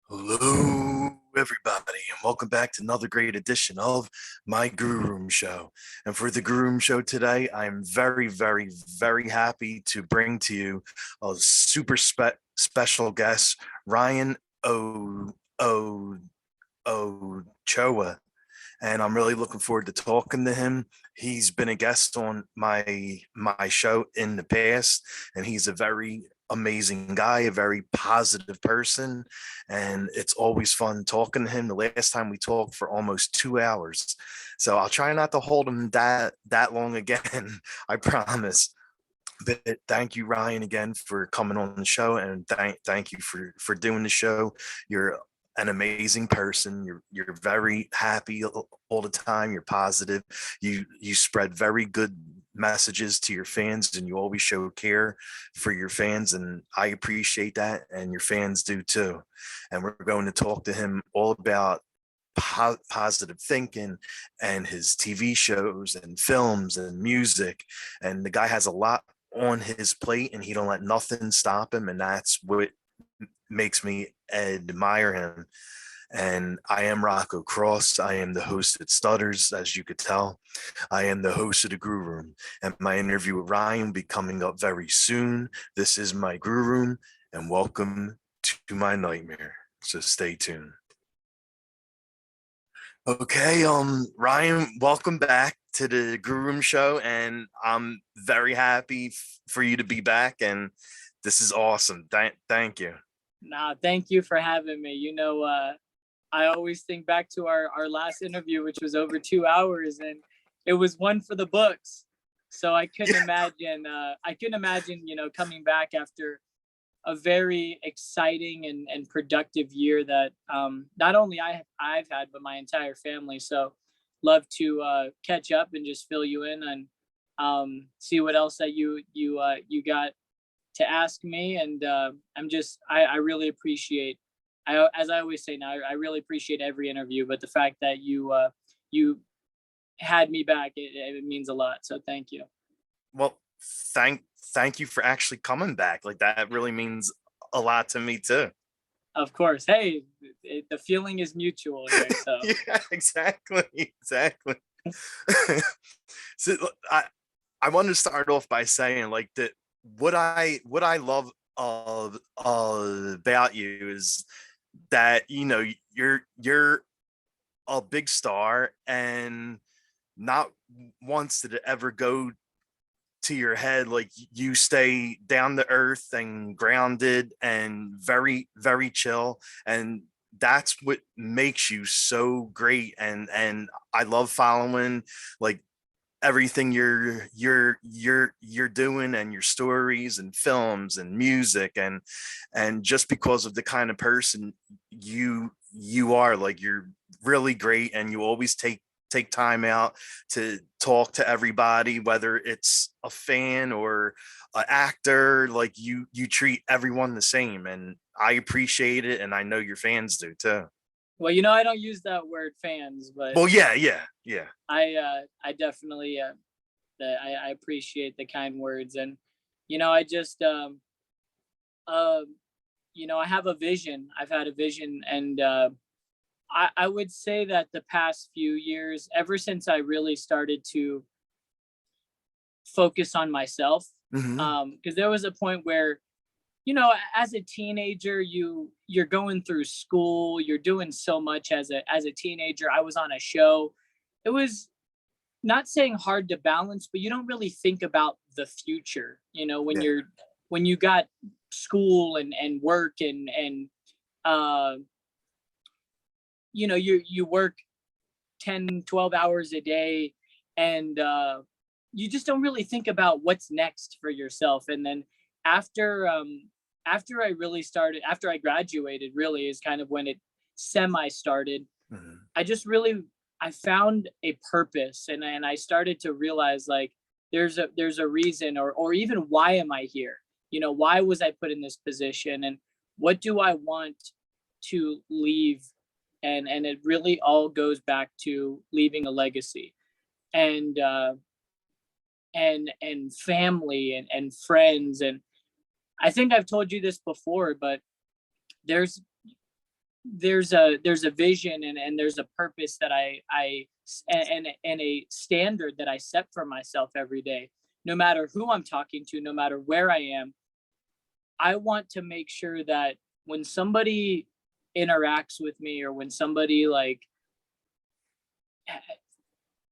Hello, everybody, and welcome back to another great edition of my Grue Rume Show. And for the Grue Rume Show today, I'm very, very, very happy to bring to you a special guest, Ryan Ochoa. And I'm really looking forward to talking to him. He's been a guest on my show in the past, and he's a very amazing guy, a very positive person, and it's always fun talking to him. The last time we talked for almost 2 hours, so I'll try not to hold him that long again. I promise. But thank you, Ryan, again for coming on the show, and thank you for doing the show. You're an amazing person. You're very happy all the time. You're positive. You spread very good messages to your fans, and you always show care for your fans, and I appreciate that, and your fans do too. And we're going to talk to him all about positive thinking and his TV shows and films and music. And the guy has a lot on his plate, and he don't let nothing stop him, and that's what makes me admire him. And I am Rocco Cross. I am the host at Stutters, as you could tell. I am the host of the Grue Room, and my interview with Ryan will be coming up very soon. This is my Grue Room, and welcome to my nightmare. So stay tuned. Okay, Ryan, welcome back to the Grue Rume Show, and I'm very happy for you to be back, and this is awesome. Thank you. Nah, thank you for having me. I always think back to our last interview, which was over 2 hours, and it was one for the books. So I couldn't imagine. Coming back after a very exciting and productive year that not only I've had, but my entire family. So love to catch up and just fill you in and see what else that you got to ask me. And I really appreciate, as I always say now, I really appreciate every interview, but the fact that you had me back, it means a lot. So thank you. Well, thank you for actually coming back. Like, that really means a lot to me too. Of course. Hey, the feeling is mutual here. So Yeah, exactly. So I wanted to start off by saying, like, that what I love about you is that you're a big star, and not once did it ever go to your head. Like, you stay down to earth and grounded and very, very chill, and that's what makes you so great. And I love following, like, everything you're doing, and your stories and films and music, and just because of the kind of person you are. Like, you're really great, and you always take time out to talk to everybody, whether it's a fan or an actor. Like, you treat everyone the same, and I appreciate it, and I know your fans do too. well, I don't use that word fans, but Well, yeah. I definitely I appreciate the kind words. And I just I have a vision. I've had a vision, and I would say that the past few years, ever since I really started to focus on myself, Hmm. because there was a point where, as a teenager, you're going through school, you're doing so much as a teenager. I was on a show. It was, not saying hard to balance, but you don't really think about the future, Yeah. when you got school and work and uh you work 10, 12 hours a day, and you just don't really think about what's next for yourself. And then after after I graduated, really is kind of when it semi started. Hmm. I found a purpose, and I started to realize, like, there's a reason, or even why am I here? Why was I put in this position, and what do I want to leave? And it really all goes back to leaving a legacy, and family and friends. And I think I've told you this before, but there's there's a vision and there's a purpose that and a standard that I set for myself every day. No matter who I'm talking to, no matter where I am, I want to make sure that when somebody interacts with me, or when somebody like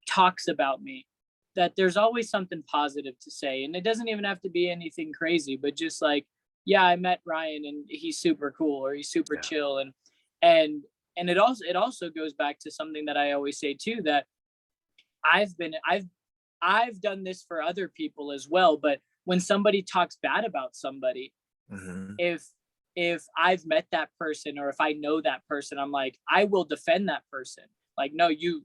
talks about me, that there's always something positive to say. And it doesn't even have to be anything crazy, but just like, yeah, I met Ryan and he's super cool, or he's super chill. And and it also goes back to something that I always say too, that I've done this for other people as well. But when somebody talks bad about somebody, Mhm. if I've met that person, or if I know that person, I'm like, I will defend that person. Like, no, you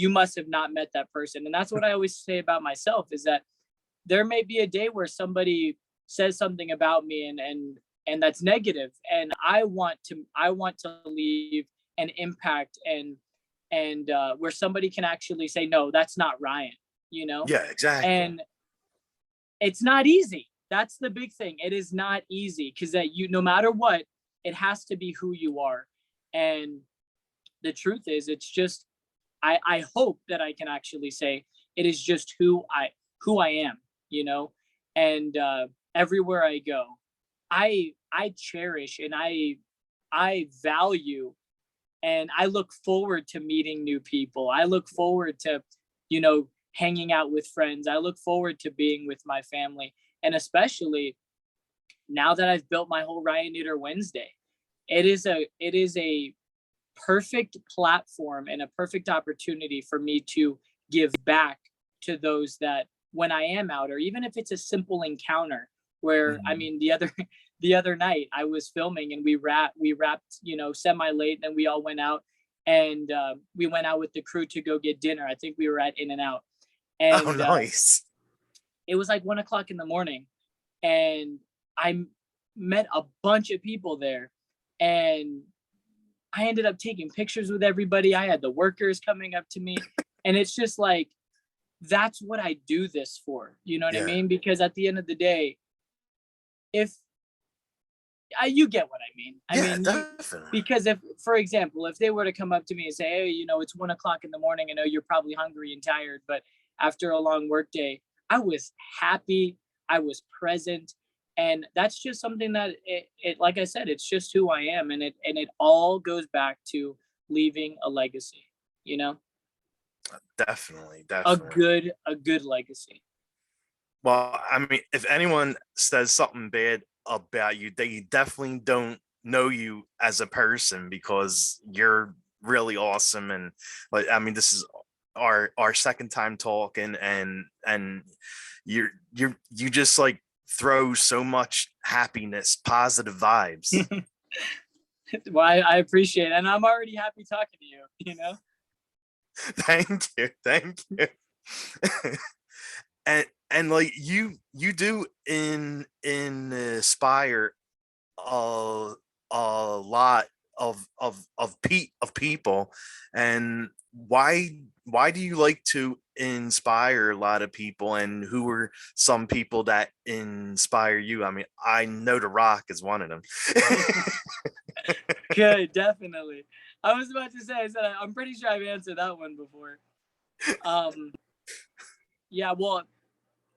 must have not met that person. And that's what I always say about myself, is that there may be a day where somebody says something about me, and that's negative, and I want to leave an impact, and where somebody can actually say, no, that's not Ryan, you know. Yeah, exactly. And it's not easy. That's the big thing. It is not easy, because that you, no matter what, it has to be who you are. And the truth is, it's just, I hope that I can actually say it is just who I am, you know. And everywhere I go, I cherish, and I value, and I look forward to meeting new people. I look forward to, hanging out with friends. I look forward to being with my family. And especially now that I've built my whole Ryan Neuter Wednesday, it is a perfect platform and a perfect opportunity for me to give back to those that, when I am out, or even if it's a simple encounter, where, I Mhm. mean, the other night I was filming, and we wrapped, semi late, and we all went out, and we went out with the crew to go get dinner. I think we were at In-N-Out, Oh, and nice. it was like 1 o'clock in the morning, and I met a bunch of people there, and I ended up taking pictures with everybody. I had the workers coming up to me, and it's just like, that's what I do this for. You know what I Yeah. mean? Because at the end of the day, if you get what I mean. I Yeah, mean, definitely. because if, for example, if they were to come up to me and say, hey, it's 1 o'clock in the morning. I know you're probably hungry and tired, but after a long work day, I was happy. I was present. And that's just something that like I said, it's just who I am. And it all goes back to leaving a legacy, you know, Definitely, a definitely. good legacy. Well, I mean, if anyone says something bad about you, they definitely don't know you as a person, because you're really awesome. And like, I mean, this is our second time talking, and you just like throw so much happiness, positive vibes. Well, I appreciate it. And I'm already happy talking to you, you know? Thank you, thank you. And like you do in Aspire a lot of people. And why do you like to inspire a lot of people, and who are some people that inspire you? I mean, I know The Rock is one of them. Good, definitely. I was about to say, I'm pretty sure I've answered that one before. Um, yeah, well,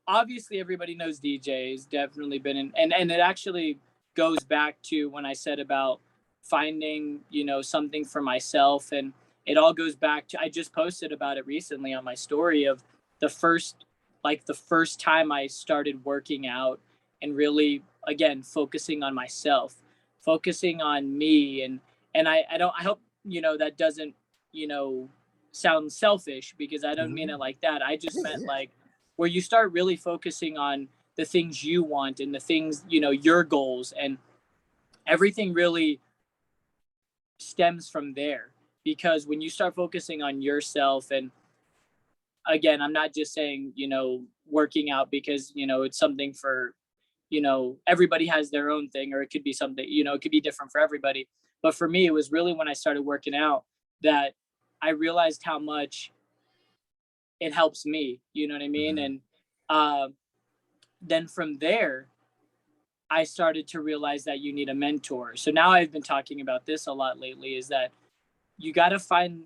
obviously everybody knows DJ has definitely been in, and it actually goes back to when I said about finding, something for myself. And it all goes back to, I just posted about it recently on my story of the first the first time I started working out, and really, again, focusing on myself, focusing on me. And I don't, I hope, that doesn't, you know sound selfish, because I don't mean it Mhm. like that. I just Yeah, meant yeah. like, where you start really focusing on the things you want, and the things, your goals, and everything really stems from there. Because when you start focusing on yourself, and again, I'm not just saying, working out, because, it's something for, everybody has their own thing, or it could be something, it could be different for everybody. But for me, it was really when I started working out that I realized how much it helps me, you know what I mean? Mhm. And uh, then from there, I started to realize that you need a mentor. So now I've been talking about this a lot lately, is that you got to find,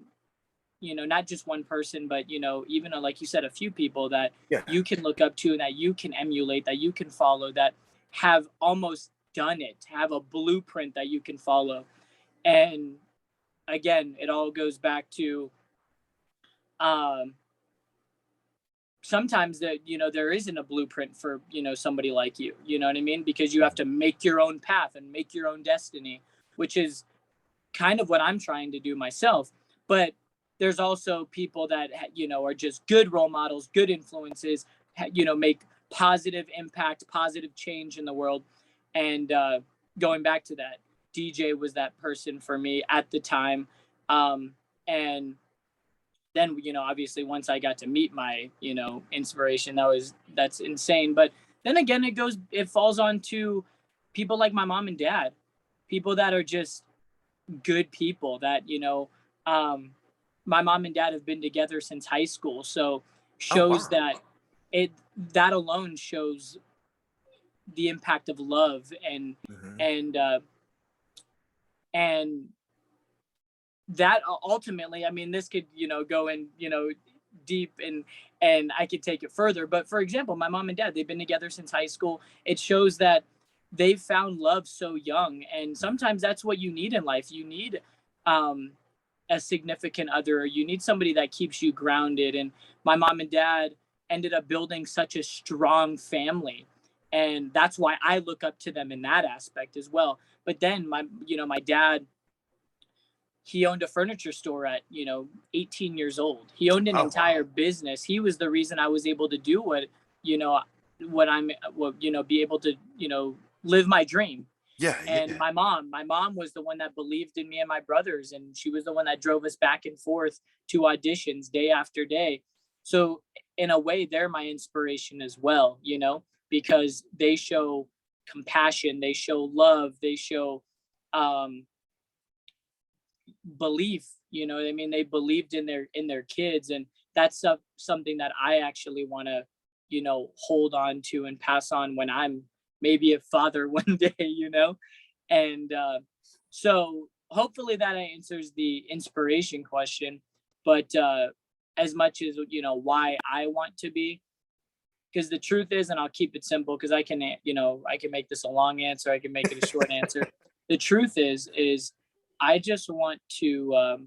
not just one person, but, even like you said, a few people that Yeah. you can look up to and that you can emulate, that you can follow, that have almost done it, have a blueprint that you can follow. And again, it all goes back to um, sometimes that, there isn't a blueprint for, somebody like you know what I mean? Because you have to make your own path and make your own destiny, which is kind of what I'm trying to do myself. But there's also people that, are just good role models, good influences, make positive impact, positive change in the world. And going back to that, DJ was that person for me at the time. And then, obviously once I got to meet my, inspiration, that's insane. But then again, it falls on to people like my mom and dad, people that are just good people that, my mom and dad have been together since high school. So Oh, wow. shows that alone shows the impact of love and, Mhm. and that ultimately, I mean, this could, go in, deep and I could take it further. But for example, my mom and dad, they've been together since high school. It shows that they've found love so young. And sometimes that's what you need in life. You need a significant other, or you need somebody that keeps you grounded. And my mom and dad ended up building such a strong family. And that's why I look up to them in that aspect as well. But then my dad, he owned a furniture store at 18 years old. He owned an Oh, entire wow. business. He was the reason I was able to do you know be able to live my dream. Yeah, And yeah. my mom was the one that believed in me and my brothers, and she was the one that drove us back and forth to auditions day after day. So in a way, they're my inspiration as well, because they show compassion, they show love, they show um belief. What I mean? They believed in their kids, and that's something that I actually want to hold on to and pass on when I'm maybe a father one day. And so hopefully that answers the inspiration question. But as much as why I want to be, because the truth is, and I'll keep it simple because I can make this a long answer, I can make it a short answer. The truth is I just want to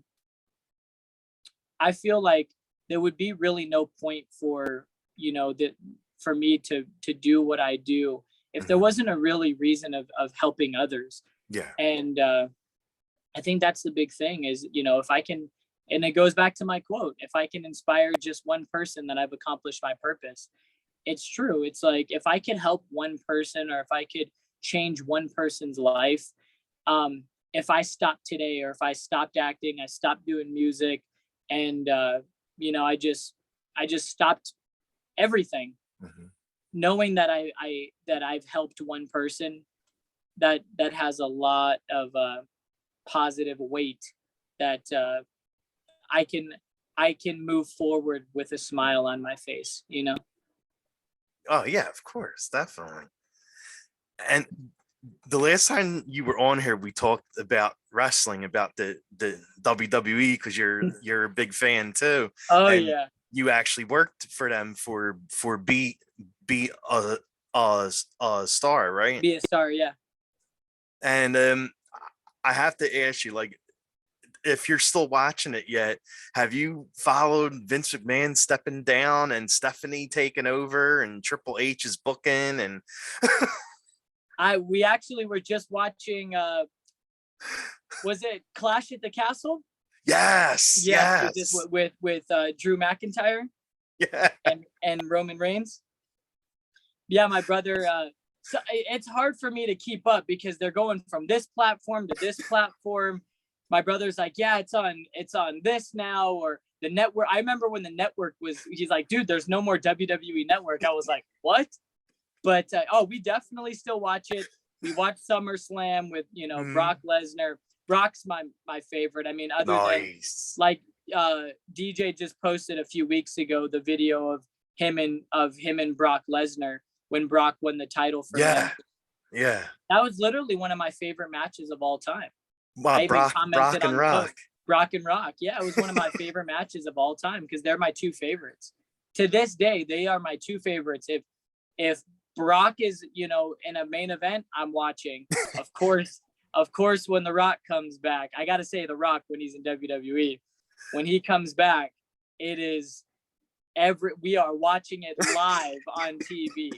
I feel like there would be really no point for that for me to do what I do if there Mhm. wasn't a really reason of helping others. Yeah. And I think that's the big thing is, if I can, and it goes back to my quote, if I can inspire just one person, then I've accomplished my purpose. It's true. It's like if I could help one person, or if I could change one person's life, if I stopped today, or if I stopped acting, I stopped doing music, and I just stopped everything, Mhm. knowing that that I've helped one person, that has a lot of positive weight, that I can I can move forward with a smile on my face. Oh, yeah, of course, definitely. And the last time you were on here, we talked about wrestling, about the WWE, because you're a big fan too, Oh and yeah. you actually worked for them for be a star, right? Be a star, yeah. And I have to ask you, like, if you're still watching it yet, have you followed Vince McMahon stepping down and Stephanie taking over and Triple H is booking and We actually were just watching was it Clash at the Castle? yes, Yes, with this yes, with Drew McIntyre yeah, and Roman Reigns. Yeah, my brother so it's hard for me to keep up because they're going from this platform to this platform. My brother's like, "Yeah, it's on this now," or the network. I remember when the network was, he's like, "Dude, there's no more WWE network." I was like, "What?" But we definitely still watch it. We watch SummerSlam with mhm, Brock Lesnar. Brock's my favorite. I mean, other than nice, like DJ just posted a few weeks ago the video of him and Brock Lesnar when Brock won the title from him. yeah, Yeah. That was literally one of my favorite matches of all time. Wow, I even Brock commented and on the post. Rock. Brock and Rock. Yeah, it was one of my favorite matches of all time because they're my two favorites. To this day, they are my two favorites. If Brock is, you know, in a main event, I'm watching. Of course, when The Rock comes back, I got to say The Rock when he's in WWE. When he comes back, it is we are watching it live on TV.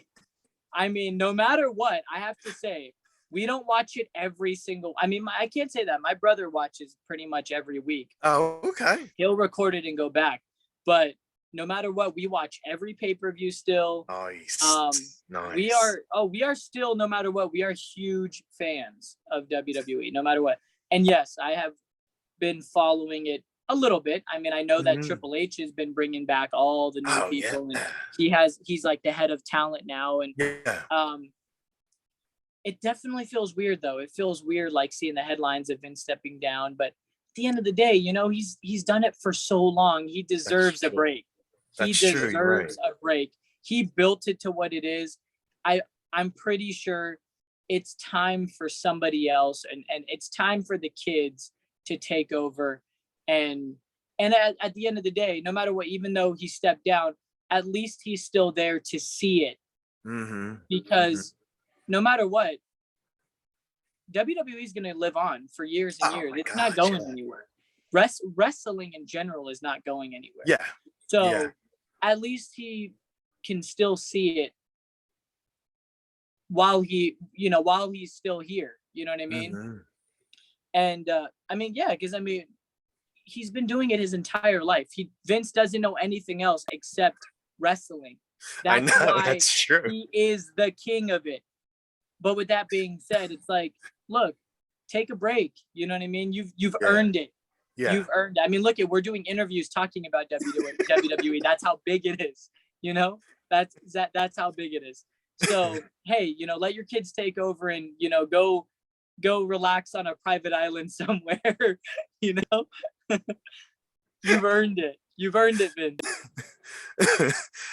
I mean, no matter what, I have to say, we don't watch it every single. I mean, I can't say that. My brother watches pretty much every week. Oh, okay. He'll record it and go back. But no matter what, we watch every pay-per-view still. Nice. Nice. We are still, no matter what, we are huge fans of WWE, no matter what. And yes, I have been following it a little bit. I mean, I know that Triple H has been bringing back all the new people, and he's like the head of talent now. And it definitely feels weird, though. It feels weird, like seeing the headlines of Vince stepping down. But at the end of the day, you know, he's done it for so long. He deserves a break. He deserves a break. He built it to what it is. I'm pretty sure it's time for somebody else, and it's time for the kids to take over. And at the end of the day, no matter what, even though he stepped down, at least he's still there to see it. Because no matter what, WWE is going to live on for years and years. It's not going anywhere. Wrestling in general is not going anywhere. Yeah. So at least he can still see it while he's still here. You know what I mean? And I mean, yeah, because I mean, he's been doing it his entire life. Vince doesn't know anything else except wrestling. That's why that's true. He is the king of it. But with that being said, it's like, look, take a break. You know what I mean? You've earned it. Yeah. You've earned it. I mean, look, we're doing interviews talking about WWE. That's how big it is. You know, that's how big it is. So, hey, you know, let your kids take over and, you know, go relax on a private island somewhere. You know, you've earned it. You've earned it, Vince.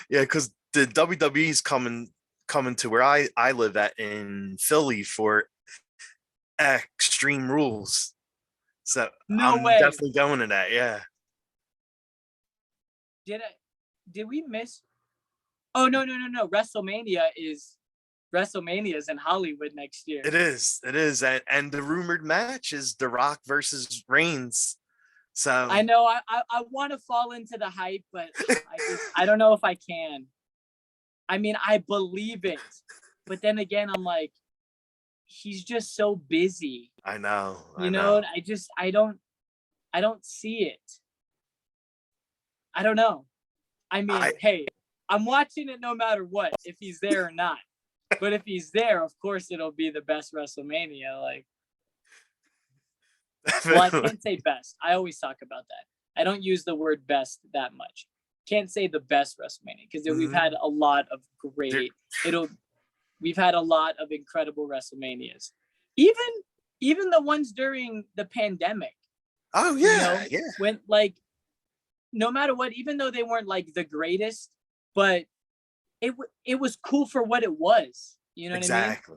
Yeah, because the WWE's coming to where I live at in Philly for Extreme Rules. So I'm definitely going to that. Yeah. Did we miss? Oh, no. WrestleMania is in Hollywood next year. It is. And the rumored match is The Rock versus Reigns. So I know I want to fall into the hype, but I don't know if I can. I mean, I believe it, but then again, I'm like, he's just so busy. I know. I don't see it. I don't know. I mean, hey, I'm watching it no matter what, if he's there or not. But if he's there, of course, it'll be the best WrestleMania. Like, well, I can't say best. I always talk about that. I don't use the word best that much. Can't say the best WrestleMania because we've had a lot of we've had a lot of incredible WrestleManias. Even the ones during the pandemic. Oh yeah, you know, when, like, no matter what, even though they weren't like the greatest, but it was cool for what it was. You know what I mean? Exactly.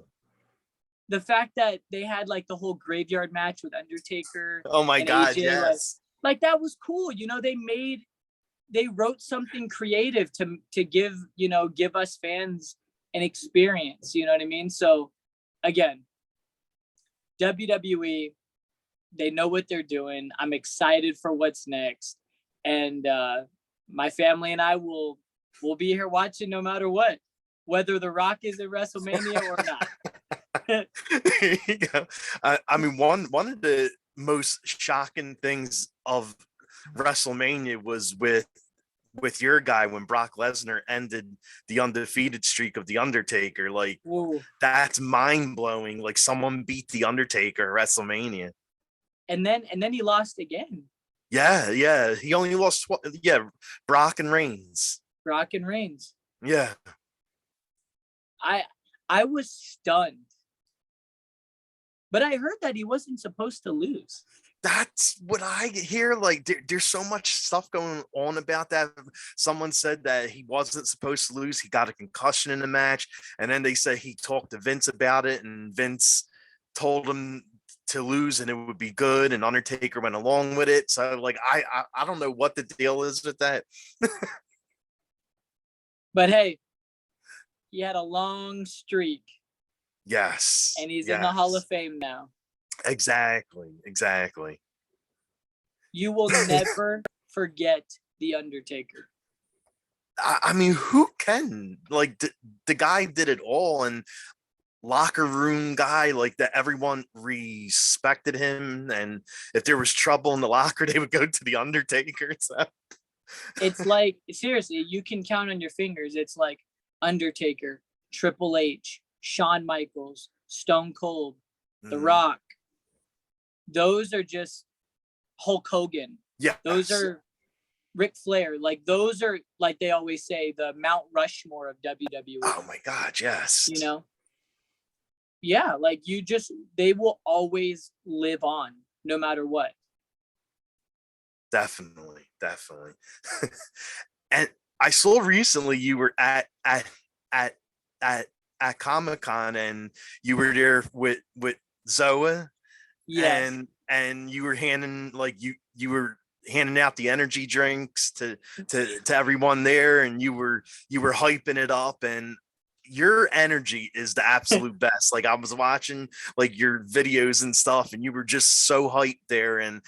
The fact that they had like the whole graveyard match with Undertaker. Oh my God, AJ, yes. Like that was cool. You know, they wrote something creative to give us fans an experience. You know what I mean? So again, WWE, they know what they're doing. I'm excited for what's next. And my family and I will be here watching no matter what, whether The Rock is at WrestleMania or not. There you go. I mean, one of the most shocking things of WrestleMania was with your guy when Brock Lesnar ended the undefeated streak of the Undertaker. Like, ooh, that's mind blowing. Like, someone beat the Undertaker at WrestleMania, and then he lost again. Yeah. He only lost. Brock and Reigns. Yeah. I was stunned. But I heard that he wasn't supposed to lose. That's what I hear. Like there's so much stuff going on about that. Someone said that he wasn't supposed to lose. He got a concussion in the match, and then they said he talked to Vince about it, and Vince told him to lose and it would be good, and Undertaker went along with it. So like I don't know what the deal is with that. But hey, he had a long streak. Yes. And he's in the Hall of Fame now. Exactly. You will never forget The Undertaker. I mean, who can? Like the guy did it all, and locker room guy, like that everyone respected him, and if there was trouble in the locker, they would go to The Undertaker. So. It's like, seriously, you can count on your fingers. It's like Undertaker, Triple H, Shawn Michaels, Stone Cold, The Rock. Those are just Hulk Hogan. Yeah. Those are Ric Flair. Like those are, like they always say, the Mount Rushmore of WWE. Oh my God, yes. You know? Yeah, like they will always live on no matter what. Definitely. And I saw recently you were at Comic-Con, and you were there with ZOA. Yes. And you were handing you were handing out the energy drinks to everyone there, and you were hyping it up, and your energy is the absolute best. Like I was watching like your videos and stuff, and you were just so hyped there and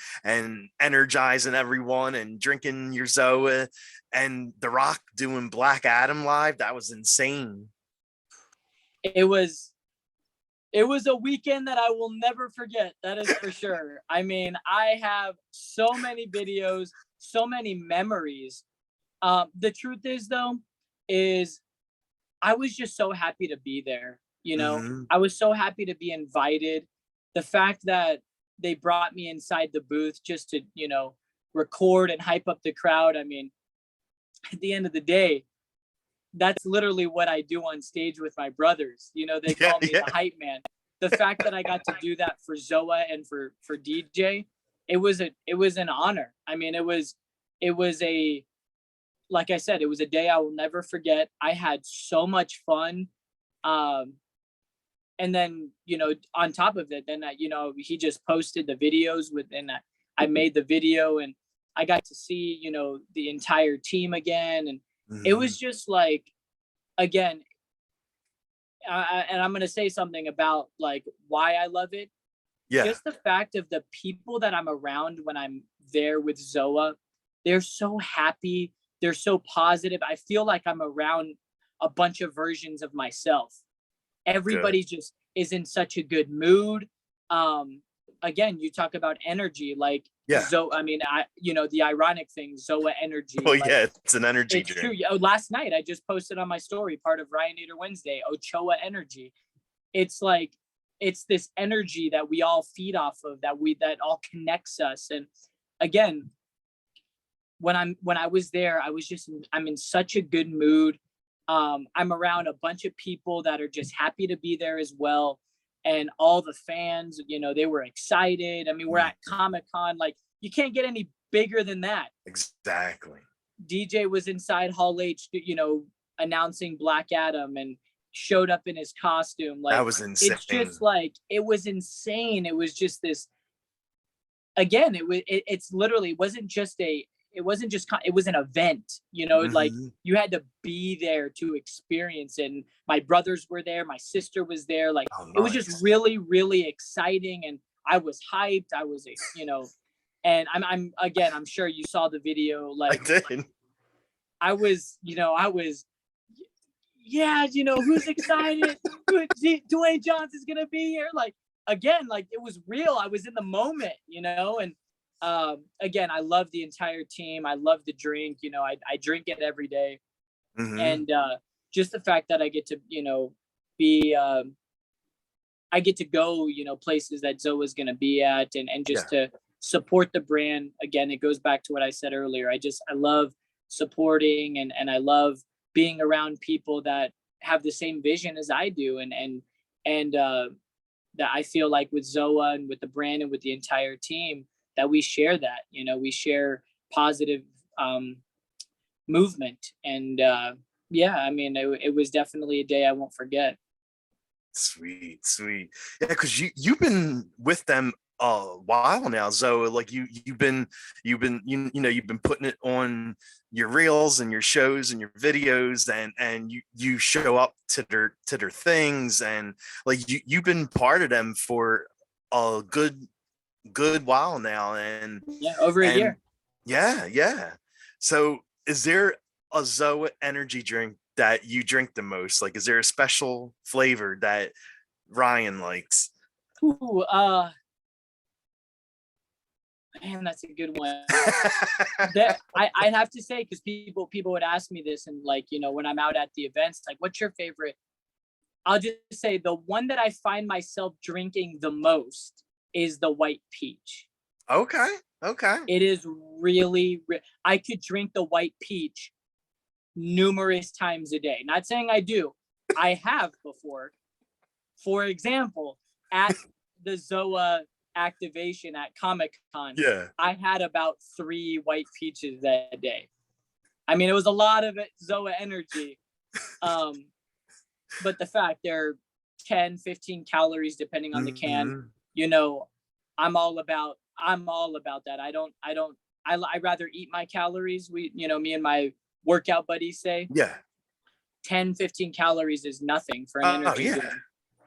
energizing everyone and drinking your ZOA, and The Rock doing Black Adam live. That was insane. It was a weekend that I will never forget. That is for sure. I mean, I have so many videos, so many memories. The truth is though, I was just so happy to be there. You know, I was so happy to be invited. The fact that they brought me inside the booth just to, you know, record and hype up the crowd. I mean, at the end of the day, that's literally what I do on stage with my brothers. You know, they call me the hype man. The fact that I got to do that for ZOA and for DJ, it was an honor. I mean, it was like I said, it was a day I will never forget. I had so much fun. And then, you know, on top of it, then, you know, he just posted the videos and I made the video, and I got to see, you know, the entire team again. And it was just like, again, and I'm going to say something about like why I love it. Yeah. Just the fact of the people that I'm around when I'm there with ZOA, they're so happy. They're so positive. I feel like I'm around a bunch of versions of myself. Everybody just is in such a good mood. Again, you talk about energy, like ZOA. I mean, you know, the ironic thing, ZOA energy. Oh like, yeah, it's an energy drink. True. Oh, last night I just posted on my story, part of Ryan Eater Wednesday, Ochoa energy. It's like, it's this energy that we all feed off of, that all connects us. And again, when I was there, I'm in such a good mood. I'm around a bunch of people that are just happy to be there as well. And all the fans, you know, they were excited. I mean, we're at Comic-Con, like you can't get any bigger than that. Exactly. DJ was inside Hall H, you know, announcing Black Adam, and showed up in his costume. Like, that was insane. It's just like, it was insane. It was just this, again, it's literally, it was an event, you know, like you had to be there to experience it. And my brothers were there, my sister was there, like It was just really, really exciting. And I was hyped. I was, you know, and I'm sure you saw the video. Like I did. I was, yeah, you know, who's excited? Dwayne Johnson's gonna be here. Like, again, like it was real. I was in the moment, you know. And again, I love the entire team. I love the drink, you know, I drink it every day. And just the fact that I get to, you know, I get to go, you know, places that ZOA is going to be at, and just to support the brand. Again, it goes back to what I said earlier. I love supporting, and I love being around people that have the same vision as I do. And that I feel like with ZOA and with the brand and with the entire team, that we share that, we share positive movement. And yeah, I mean, it was definitely a day I won't forget. Sweet, sweet. Yeah, because you've been with them a while now, Zoe. Like you've been you've been putting it on your reels and your shows and your videos, and you show up to their things, and like you've been part of them for a good while now. And Yeah, over a year. Yeah. So is there a Zoa energy drink that you drink the most? Like, is there a special flavor that Ryan likes? Ooh, man, that's a good one. I'd have to say, because people would ask me this, and like, when I'm out at the events, like, what's your favorite? I'll just say the one that I find myself drinking the most is the white peach. Okay. It is really, I could drink the white peach numerous times a day. Not saying I do. I have before. For example, at the ZOA activation at Comic-Con, Yeah. I had about 3 white peaches that day. I mean, it was a lot of ZOA energy. But the fact they're 10, 15 calories depending on the can, I'm all about that. I'd rather eat my calories. Me and my workout buddies say, 10, 15 calories is nothing for an energy drink.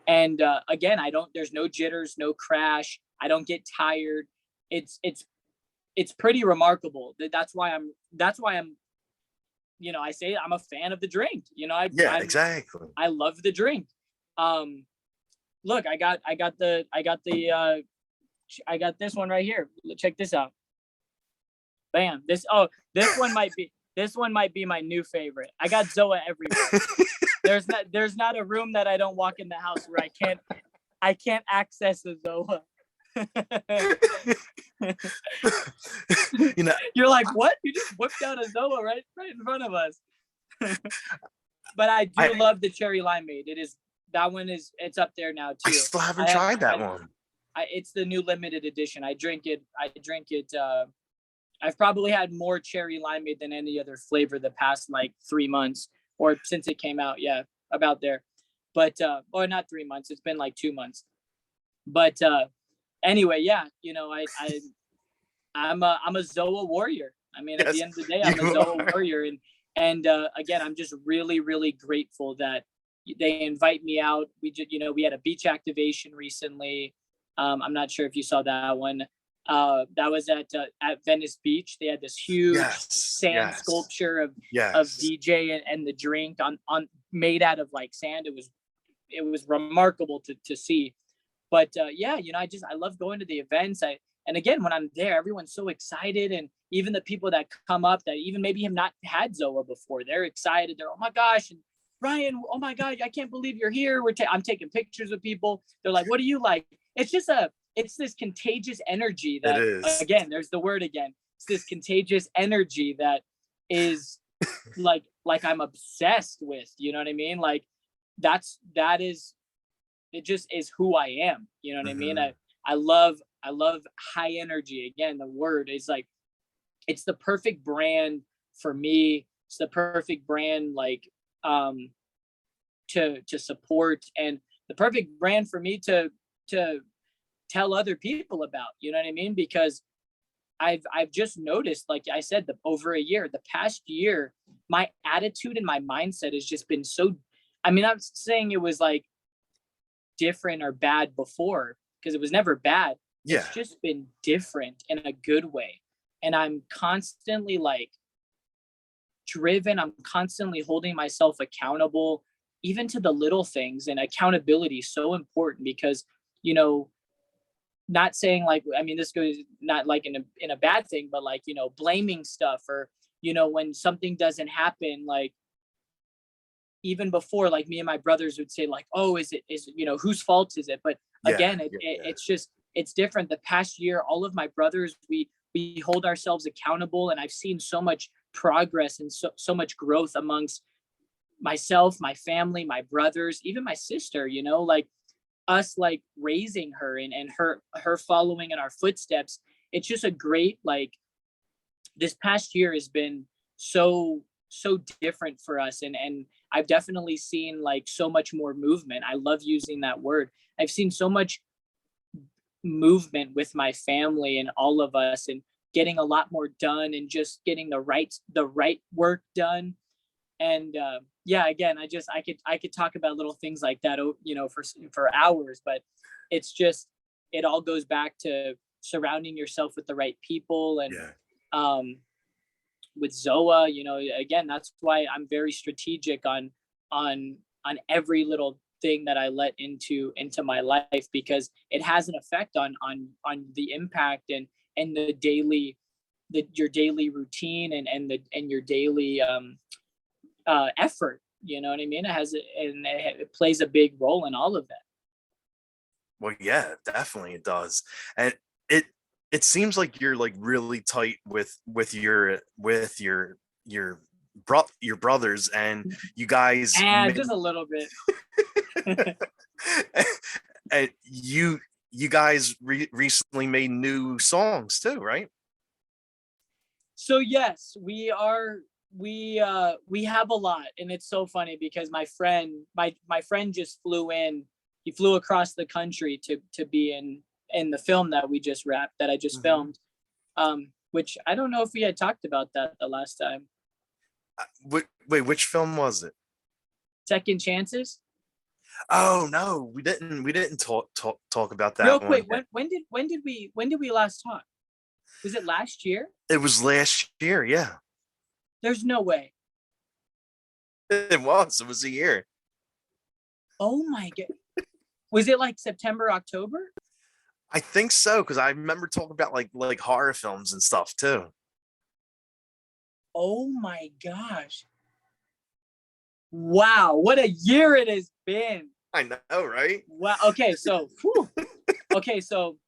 And again, there's no jitters, no crash. I don't get tired. It's pretty remarkable. That's why I'm I say I'm a fan of the drink. Exactly. I love the drink. Look, I got this one right here. Check this out. Bam. This one might be my new favorite. I got ZOA everywhere. There's not a room that I don't walk in the house where I can't access a ZOA. You're like, what? You just whipped out a ZOA right in front of us. But I love the cherry limeade. It's up there now too. I still haven't tried that one. It's the new limited edition. I drink it. I've probably had more cherry limeade than any other flavor the past like 3 months, or since it came out. Yeah, about there. But or not 3 months. It's been like 2 months. But anyway, yeah, I'm a ZOA warrior. I mean, at the end of the day, I'm a ZOA warrior, and again, I'm just really, really grateful that they invite me out. We had a beach activation recently. I'm not sure if you saw that one. That was at Venice Beach. They had this huge sand sculpture of DJ and the drink on made out of like sand. It was remarkable to see. But I love going to the events. And again, when I'm there, everyone's so excited, and even the people that come up that even maybe have not had ZOA before, they're excited. They're, oh my gosh, and Ryan, oh my God, I can't believe you're here. I'm taking pictures with people. They're like, what do you like? It's this contagious energy that, again, there's the word again. It's this contagious energy that is like I'm obsessed with, you know what I mean? Like it just is who I am. You know what I mean? I love high energy. Again, the word is like, it's the perfect brand for me. It's the perfect brand, like, to support, and the perfect brand for me to tell other people about, you know what I mean? Because I've just noticed, like I said, over a year, the past year, my attitude and my mindset has just been so, I'm saying it was like different or bad before, because it was never bad. It's just been different in a good way. And I'm constantly like driven. I'm constantly holding myself accountable, even to the little things. And accountability is so important because, not saying like, this goes not like in a bad thing, but like, blaming stuff, or, when something doesn't happen, like even before, like me and my brothers would say like, oh, is it whose fault is it? But again, it's just, it's different. The past year, all of my brothers, we hold ourselves accountable, and I've seen so much progress and so much growth amongst myself, my family, my brothers, even my sister, like us like raising her and her following in our footsteps. It's just a great, like, this past year has been so different for us, and I've definitely seen like so much more movement. I love using that word. I've seen so much movement with my family and all of us, and getting a lot more done, and just getting the right work done. And yeah, again, I could talk about little things like that, you know, for hours, but it's just, it all goes back to surrounding yourself with the right people. And Yeah. with ZOA, you know, again, that's why I'm very strategic on every little thing that I let into my life, because it has an effect on the impact and the daily, your daily routine, and your daily effort. You know what I mean? It plays a big role in all of that. Well, yeah, definitely it does. And it seems like you're like really tight with your brothers, and you guys And just a little bit. and you guys recently made new songs too, right? So yes, we have a lot, and it's so funny because my friend just flew in. He flew across the country to be in the film that we just wrapped, that I just filmed. Which I don't know if we had talked about that the last time. Wait, which film was it? Second Chances. Oh no, we didn't talk about Real that one quick, yet. when did we last talk? Was it last year? It was last year, yeah. There's no way. It was a year. Oh my god. Was it like September, October? I think so, because I remember talking about like horror films and stuff too. Oh my gosh. Wow, what a year it has been. I know, right? Wow. Okay, so whew. Okay, so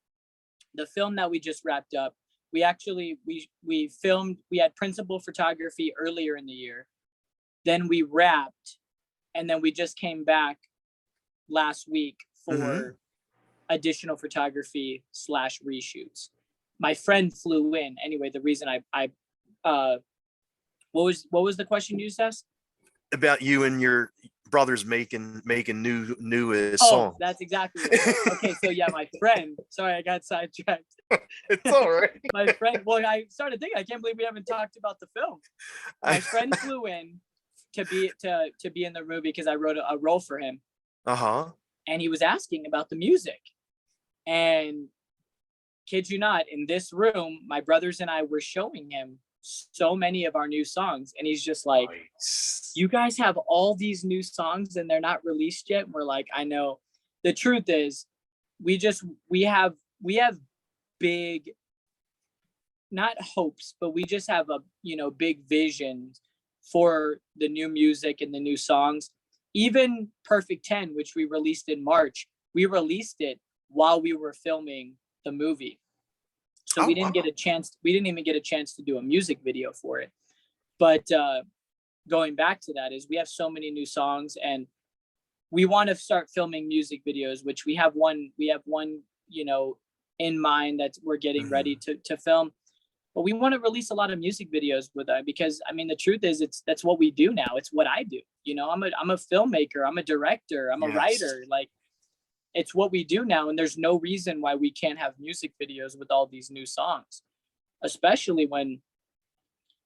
the film that we just wrapped up, we actually we filmed, we had principal photography earlier in the year. Then we wrapped, and then we just came back last week for additional photography / reshoots. My friend flew in. Anyway, the reason I what was the question you just asked? About you and your brothers making new Oh, songs. that's exactly it. Okay, so yeah, my friend. Sorry, I got sidetracked. It's all right. My friend. Well, I started thinking, I can't believe we haven't talked about the film. My friend flew in to be in the movie because I wrote a role for him. And he was asking about the music. And kid you not, in this room, my brothers and I were showing him so many of our new songs, and he's just like, Nice. you guys have all these new songs and they're not released yet. And we're like, I know. The truth is, we have big, not hopes, but we just have a, you know, big vision for the new music and the new songs. Even Perfect 10, which we released in March, we released it while we were filming the movie. So we didn't get a chance. We didn't even get a chance to do a music video for it. But going back to that, is we have so many new songs, and we want to start filming music videos, which we have one, you know, in mind that we're getting ready to film. But we want to release a lot of music videos with that, because I mean, the truth is, that's what we do now. It's what I do. You know, I'm a filmmaker, I'm a director, I'm a writer. Like, it's what we do now, and there's no reason why we can't have music videos with all these new songs, especially when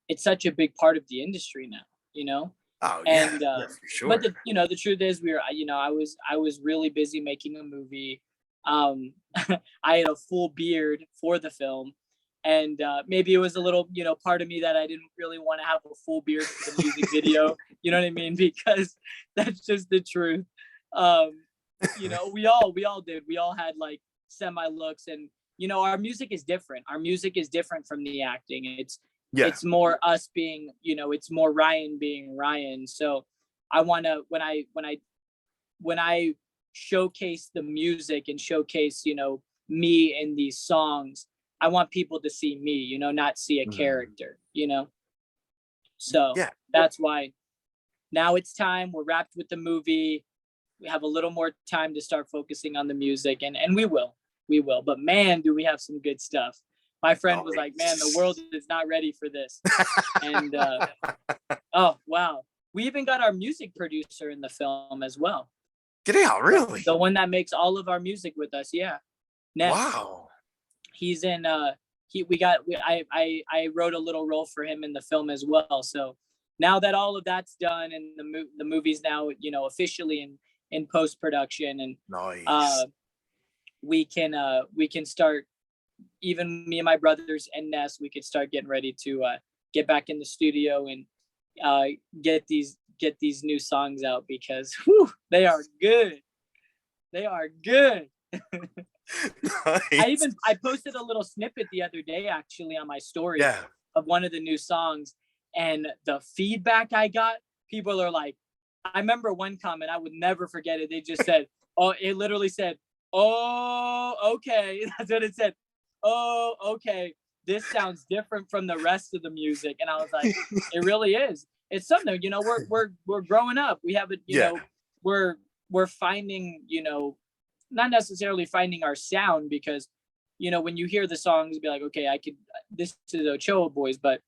it's such a big part of the industry now, you know? Oh And yeah, for sure. but the truth is, I was really busy making a movie. I had a full beard for the film, and maybe it was a little, you know, part of me that I didn't really want to have a full beard for the music video. You know what I mean? Because that's just the truth. You know, we all did. We all had like semi looks, and you know, our music is different. Our music is different from the acting. It's more us being, you know, it's more Ryan being Ryan. So I want to, when I showcase the music and showcase, you know, me in these songs, I want people to see me, you know, not see a character, you know? So that's why now it's time. We're wrapped with the movie. we have a little more time to start focusing on the music, and we will. But man, do we have some good stuff. My friend was like, man, the world is not ready for this. And oh wow, we even got our music producer in the film as well. Get out, really? The one that makes all of our music with us. Yeah. Ness. Wow. He's in I wrote a little role for him in the film as well. So now that all of that's done and the movie's now, officially in post-production, and nice. We can start, even me and my brothers and Ness, we could start getting ready to get back in the studio and get these new songs out, because they are good. They are good. Nice. I posted a little snippet the other day actually on my story of one of the new songs, and the feedback I got, people are like, I remember one comment, I would never forget it. They just said, oh, it literally said, oh, okay. That's what it said. Oh, okay. This sounds different from the rest of the music. And I was like, it really is. It's something, we're growing up. We have it, we're finding, not necessarily finding our sound, because, when you hear the songs, be like, okay, this is Ochoa Boys, but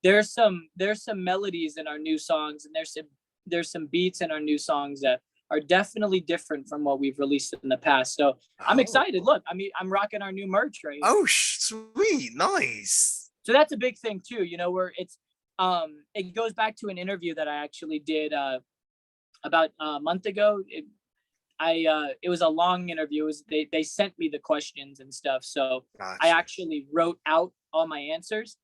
there's some melodies in our new songs, and there's some beats in our new songs that are definitely different from what we've released in the past. So I'm excited. Look, I'm rocking our new merch right here. Oh, sweet. Nice. So that's a big thing too, where it goes back to an interview that I actually did about a month ago. It was a long interview. They sent me the questions and stuff. So gotcha. I actually wrote out all my answers,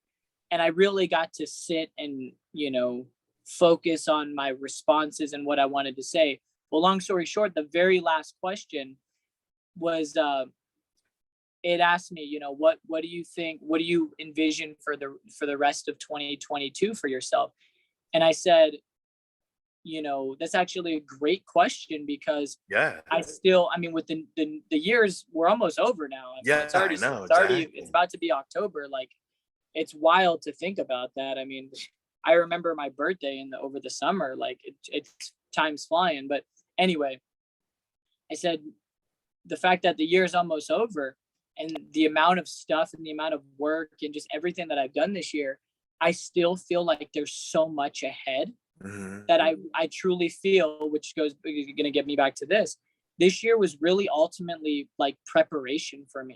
and I really got to sit and, focus on my responses and what I wanted to say. Well, long story short, the very last question was, it asked me, what do you think, what do you envision for the rest of 2022 for yourself? And I said, that's actually a great question, because with the years, we're almost over now. It's about to be October. Like, it's wild to think about that. I remember my birthday over the summer, like it's time's flying. But anyway, I said, the fact that the year is almost over, and the amount of stuff and the amount of work and just everything that I've done this year, I still feel like there's so much ahead. Mm-hmm. That I truly feel, which going to get me back to this year was really ultimately like preparation for me.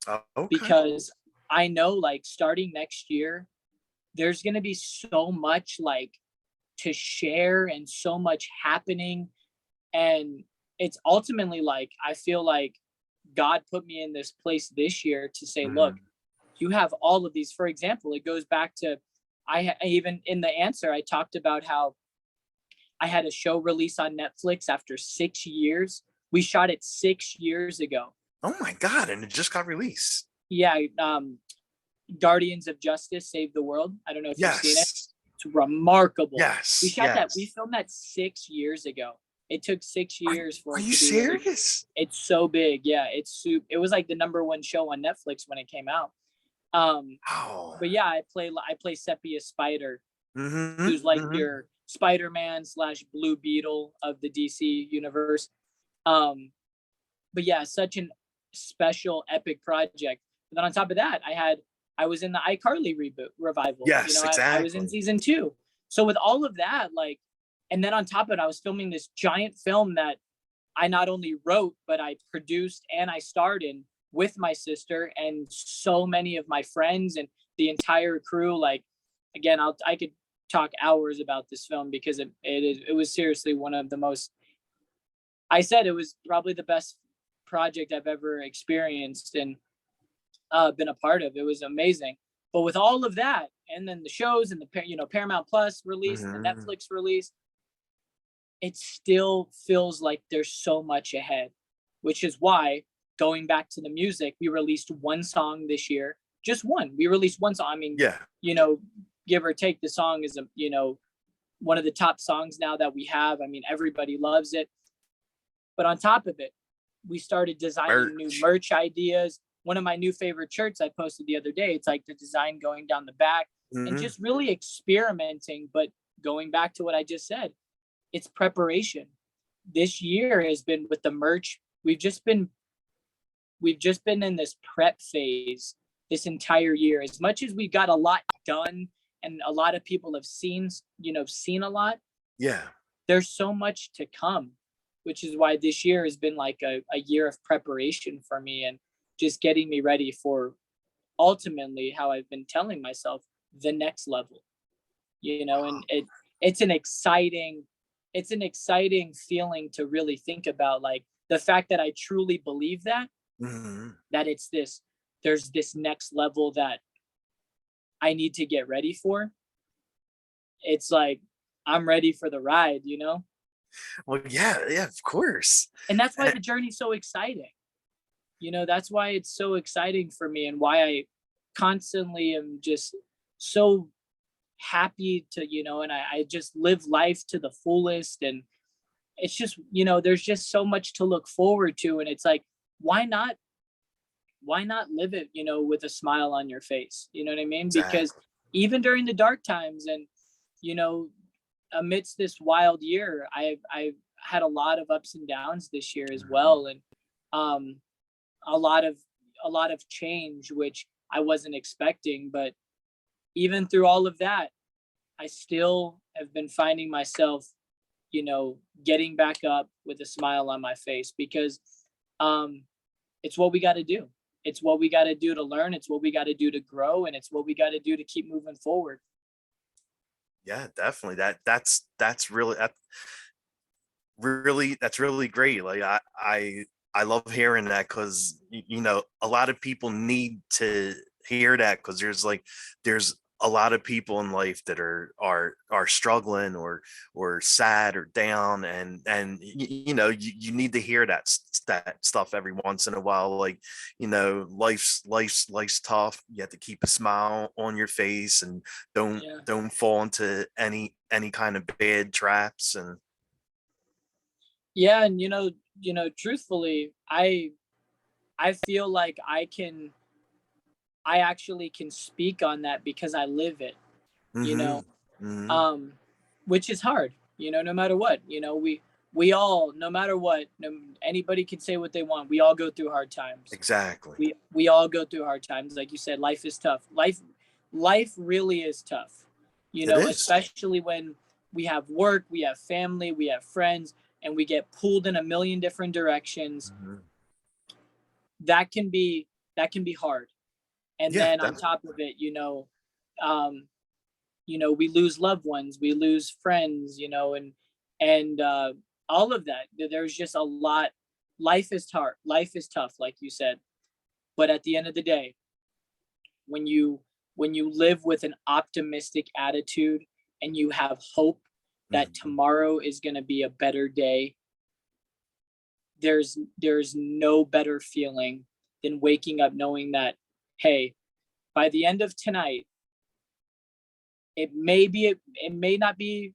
Okay. Because I know, like, starting next year, there's going to be so much like to share and so much happening. And it's ultimately like, I feel like God put me in this place this year to say, look, you have all of these. For example, it goes back to, I even in the answer, I talked about how I had a show release on Netflix after 6 years. We shot it 6 years ago. Oh my God. And it just got released. Yeah. Guardians of Justice Save the World. I don't know if you've seen it. It's remarkable. Yes. We shot that. We filmed that 6 years ago. It took 6 years for it to be released. Are you serious? It's so big. Yeah. It was like the #1 show on Netflix when it came out. But yeah, I play Sepia Spider, who's like your Spider-Man / Blue Beetle of the DC universe. But yeah, such an special, epic project. But then on top of that, I was in the iCarly revival. Yes, exactly. I was in season 2. So with all of that, like, and then on top of it, I was filming this giant film that I not only wrote, but I produced and I starred in with my sister and so many of my friends and the entire crew. Like, again, I could talk hours about this film, because it was seriously one of the most, I said it was probably the best project I've ever experienced and been a part of. It was amazing. But with all of that, and then the shows and the Paramount Plus release and the Netflix release, it still feels like there's so much ahead, which is why, going back to the music, we released one song this year. Just one. We released one song. Give or take, the song is one of the top songs now that we have. Everybody loves it. But on top of it, we started designing new merch ideas. One of my new favorite shirts I posted the other day, it's like the design going down the back and just really experimenting. But going back to what I just said, it's preparation. this year has been with the merch. We've just been in this prep phase this entire year. As much as we got a lot done and a lot of people have seen a lot, Yeah. there's so much to come, which is why this year has been like a year of preparation for me and just getting me ready for ultimately how I've been telling myself the next level, and it's an exciting feeling to really think about, like the fact that I truly believe that Hmm. that there's this next level that I need to get ready for. It's like I'm ready for the ride. Well, yeah, yeah, of course. And that's why Eh, the journey's so exciting. That's why it's so exciting for me and why I constantly am just so happy to, and I just live life to the fullest. And it's just, there's just so much to look forward to. And it's like, why not live it, with a smile on your face? You know what I mean? Because exactly. even during the dark times and, you know, amidst this wild year, I've had a lot of ups and downs this year as Mhm. well. And um a lot of change, which I wasn't expecting. But even through all of that, I still have been finding myself, getting back up with a smile on my face, because um, it's what we got to do. It's what we got to do to learn. It's what we got to do to grow, and it's what we got to do to keep moving forward. Yeah, definitely. That's really that's really great. Like I love hearing that because a lot of people need to hear that because there's a lot of people in life that are struggling or sad or down, and you need to hear that stuff every once in a while. Like, life's tough. You have to keep a smile on your face and don't Yeah. don't fall into any kind of bad traps. And Yeah, and truthfully, I feel like I actually can speak on that because I live it, you hmm know. hmm um which is hard, no matter what. We all, no matter what, no, anybody can say what they want, we all go through hard times. exactly. We all go through hard times. Like you said, life is tough. Life really is tough, It is. especially when we have work, we have family, we have friends, and we get pulled in a million different directions. Mhm. That can be hard. And Yeah, then on definitely. top of it, um we lose loved ones, we lose friends, and all of that. There's just a lot. Life is hard, life is tough, like you said. But at the end of the day, when you live with an optimistic attitude and you have hope that Mhm. tomorrow is going to be a better day, there's no better feeling than waking up knowing that, hey, by the end of tonight, it may not be,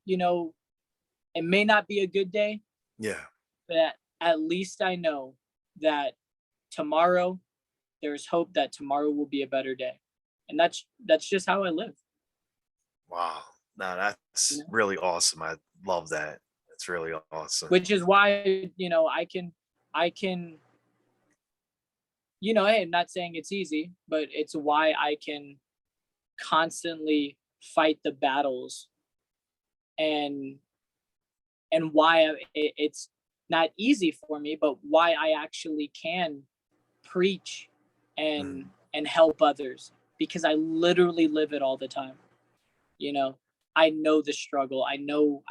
it may not be a good day, Yeah. but at least I know that tomorrow, there's hope that tomorrow will be a better day. And that's just how I live. Wow. No, you that's know really awesome. I love that. It's really awesome. which is why, I can, hey, I'm not saying it's easy, but it's why I can constantly fight the battles, and why it's not easy for me, but why I actually can preach and Mhm. help others, because I literally live it all the time. You know, I know the struggle. I know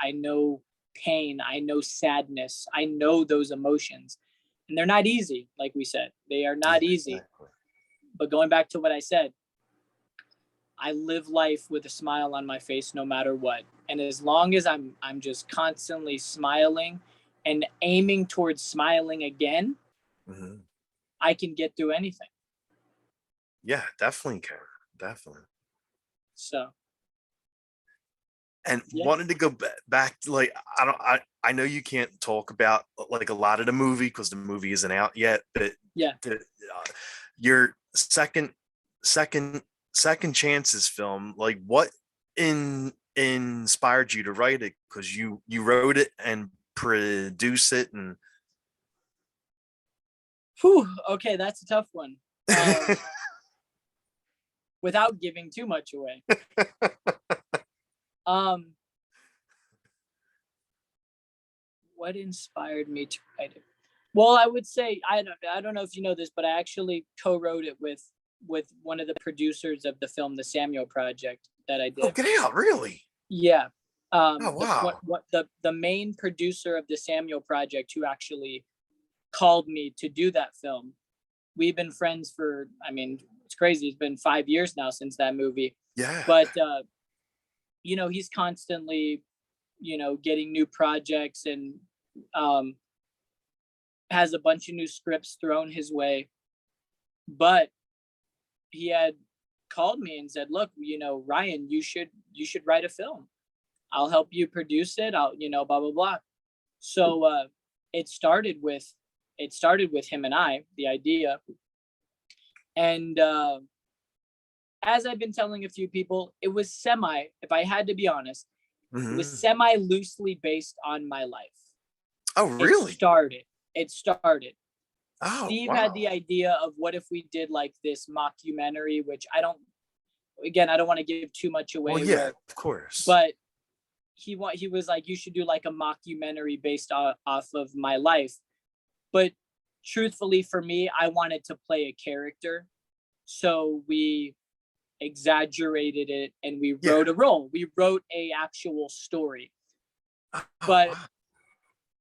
pain. I know sadness. I know those emotions. And they're not easy, like we said. They are Yeah, not easy. exactly. But going back to what I said, I live life with a smile on my face no matter what. And as long as I'm just constantly smiling and aiming towards smiling again, Mhm. I can get through anything. Yeah, definitely can. Definitely. So, And yeah. wanted to go back to, like, I know you can't talk about like a lot of the movie because the movie isn't out yet, but Yeah. the your second second chances film, like what inspired you to write it? Because you wrote it and produce it and Whew, okay, that's a tough one. Without giving too much away. What inspired me to write it? Well, I would say I don't know if you know this, but I actually co-wrote it with one of the producers of the film The Samuel Project that I did. oh, get out, really? Yeah. Oh, wow. The main producer of the Samuel Project, who actually called me to do that film. We've been friends for, I mean, it's crazy. It's been 5 years now since that movie. Yeah. But you know, he's constantly, you know, getting new projects and has a bunch of new scripts thrown his way. But he had called me and said, look, you know, Ryan, you should write a film. I'll help you produce it. I'll, you know, blah, blah, blah. So it started with him and I, the idea. And as I've been telling a few people, it was semi, if I had to be honest, it was semi loosely based on my life. Oh, really? It started. Oh, Steve wow. had the idea of what if we did like this mockumentary, which I don't want to give too much away. Well, yeah, of course. But he was like, you should do like a mockumentary based off of my life. But truthfully, for me, I wanted to play a character. So we exaggerated it and we wrote a role. We wrote a actual story. Oh, but wow.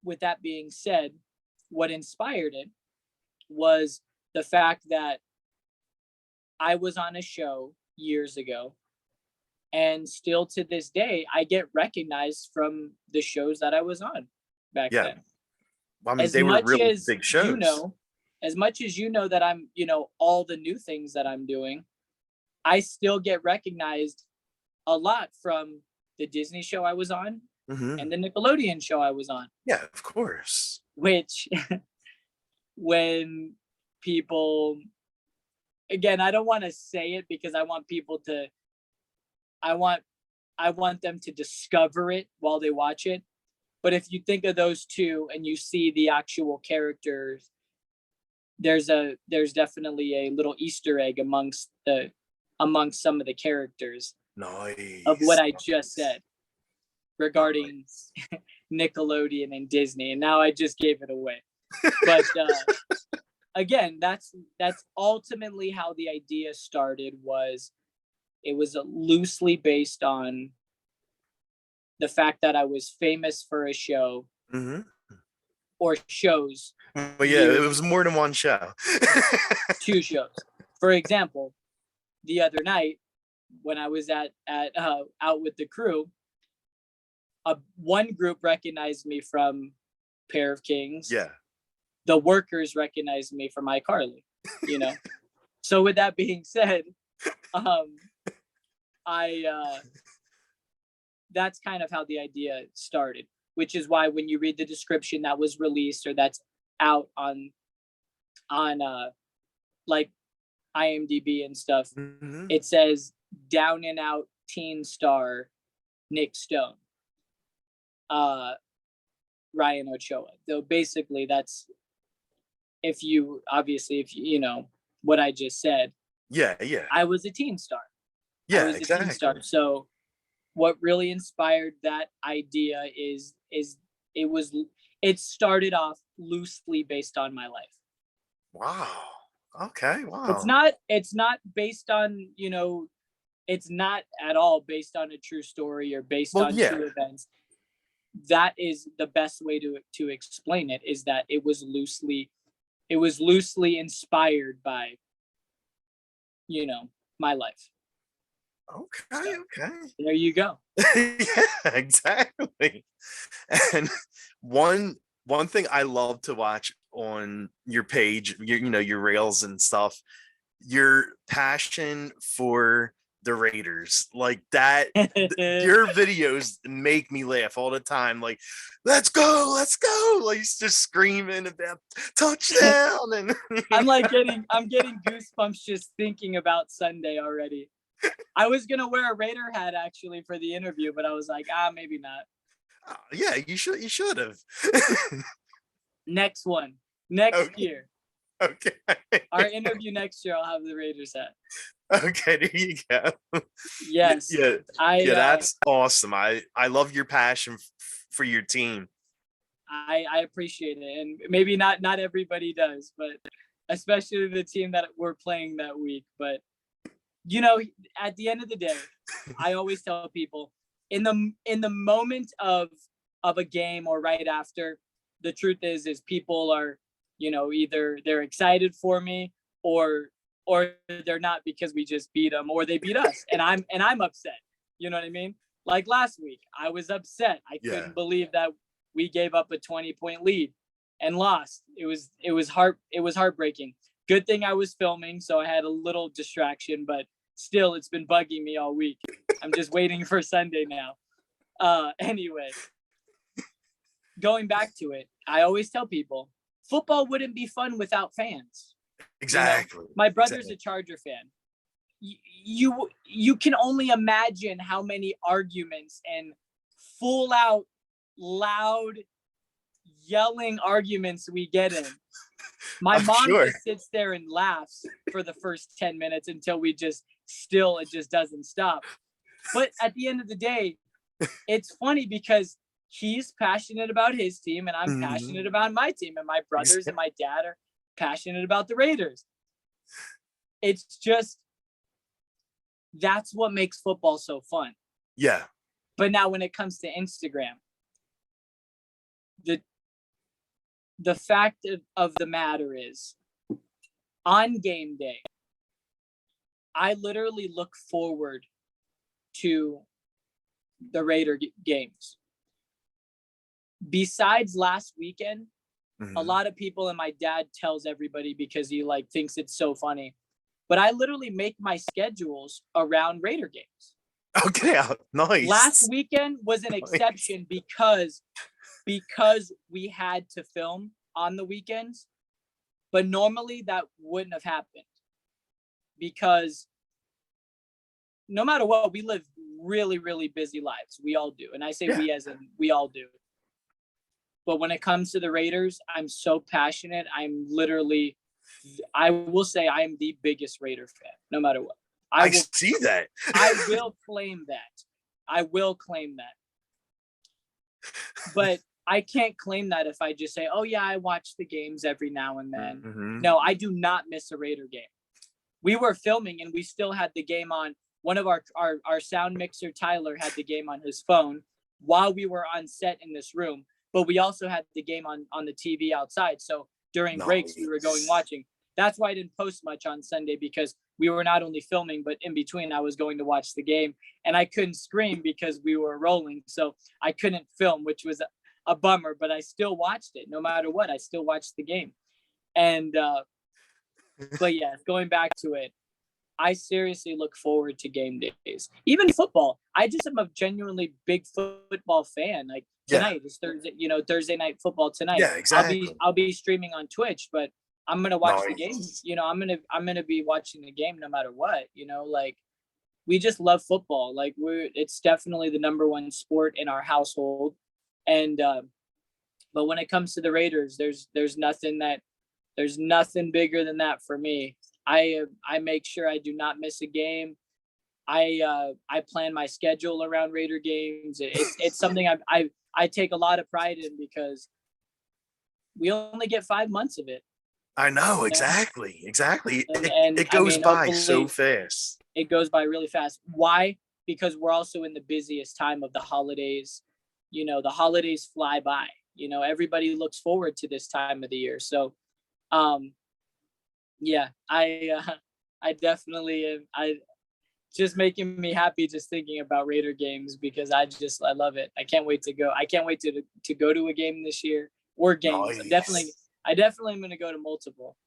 With that being said, what inspired it was the fact that I was on a show years ago, and still to this day, I get recognized from the shows that I was on back then. Well, I mean, they were really big shows. You know, as much as you know that I'm, you know, all the new things that I'm doing, I still get recognized a lot from the Disney show I was on and the Nickelodeon show I was on. Yeah, of course. Which, when people, again, I don't want to say it because I want people to, I want them to discover it while they watch it. But if you think of those two and you see the actual characters, there's definitely a little Easter egg amongst some of the characters. Nice. Of what I just said regarding Nickelodeon and Disney, and now I just gave it away. But again, that's ultimately how the idea started. It was loosely based on the fact that I was famous for a show or shows. But yeah, it was more than one show. 2 shows. For example, the other night when I was out with the crew, one group recognized me from Pair of Kings. Yeah. The workers recognized me from iCarly, you know. So with that being said, that's kind of how the idea started, which is why when you read the description that was released or that's out on like IMDb and stuff, it says down and out teen star Nick Stone, Ryan Ochoa. So basically that's, if you know what I just said. Yeah. I was a teen star. Yeah, exactly. Teen star. So what really inspired that idea is it started off loosely based on my life. Wow. Okay. Wow. It's not based on, you know, it's not at all based on a true story or based on true events. That is the best way to explain it, is that it was loosely inspired by, you know, my life. Okay. There you go. Yeah, exactly. And one thing I love to watch on your page, your rails and stuff, your passion for the Raiders, like that. Your videos make me laugh all the time. Like, let's go, like just screaming about touchdown, and I'm getting goosebumps just thinking about Sunday already. I was gonna wear a Raider hat actually for the interview, but I was like, maybe not. Yeah, you should have. Next one. Next Okay. year. Okay. Our interview next year, I'll have the Raiders hat. Okay, there you go. Yes. Yeah, I yeah, that's awesome. I love your passion for your team. I appreciate it. And maybe not everybody does, but especially the team that we're playing that week. But you know, at the end of the day, I always tell people in the moment of a game or right after, the truth is people are, you know, either they're excited for me or or they're not because we just beat them or they beat us and I'm upset. You know what I mean? Like last week, I was upset. I Yeah. couldn't believe that we gave up a 20-point lead and lost. It was heartbreaking. Good thing I was filming, so I had a little distraction, but still it's been bugging me all week. I'm just waiting for Sunday now. Anyway, going back to it, I always tell people football wouldn't be fun without fans. Exactly. You know, my brother's a Charger fan. You can only imagine how many arguments and full out loud yelling arguments we get in. My mom just sits there and laughs for the first 10 minutes until it just doesn't stop. But at the end of the day, it's funny because he's passionate about his team and I'm passionate about my team, and my brothers and my dad are passionate about the Raiders. It's just, that's what makes football so fun. Yeah. But now when it comes to Instagram, the fact of the matter is, on game day, I literally look forward to the Raider games. Besides last weekend, a lot of people, and my dad tells everybody because he like thinks it's so funny, but I literally make my schedules around Raider games. Okay, nice. Last weekend was an exception because we had to film on the weekends, but normally that wouldn't have happened because no matter what, we live really, really busy lives. We all do. And I say we as in we all do. But when it comes to the Raiders, I'm so passionate. I will say I am the biggest Raider fan, no matter what. I see that. I will claim that. I will claim that. But I can't claim that if I just say, oh yeah, I watch the games every now and then. No, I do not miss a Raider game. We were filming and we still had the game on. One of our sound mixer, Tyler, had the game on his phone while we were on set in this room. But we also had the game on the TV outside. So during breaks, we were going watching. That's why I didn't post much on Sunday, because we were not only filming, but in between I was going to watch the game and I couldn't scream because we were rolling. So I couldn't film, which was a bummer, but I still watched it. No matter what, I still watched the game. And, but yeah, going back to it, I seriously look forward to game days. Even football. I just am a genuinely big football fan. Like tonight is Thursday, Thursday night football tonight. Yeah, exactly. I'll be streaming on Twitch, but I'm gonna watch the game. I'm gonna be watching the game no matter what. Like we just love football. Like it's definitely the number one sport in our household. And but when it comes to the Raiders, there's nothing bigger than that for me. I make sure I do not miss a game. I plan my schedule around Raider games. It's something I take a lot of pride in because we only get 5 months of it. I know, exactly. It goes by so fast. It goes by really fast. Why? Because we're also in the busiest time of the holidays. The holidays fly by. Everybody looks forward to this time of the year. So, yeah, I definitely just making me happy just thinking about Raider games because I love it. I can't wait to go. I can't wait to go to a game this year or games. Nice. I definitely am going to go to multiple.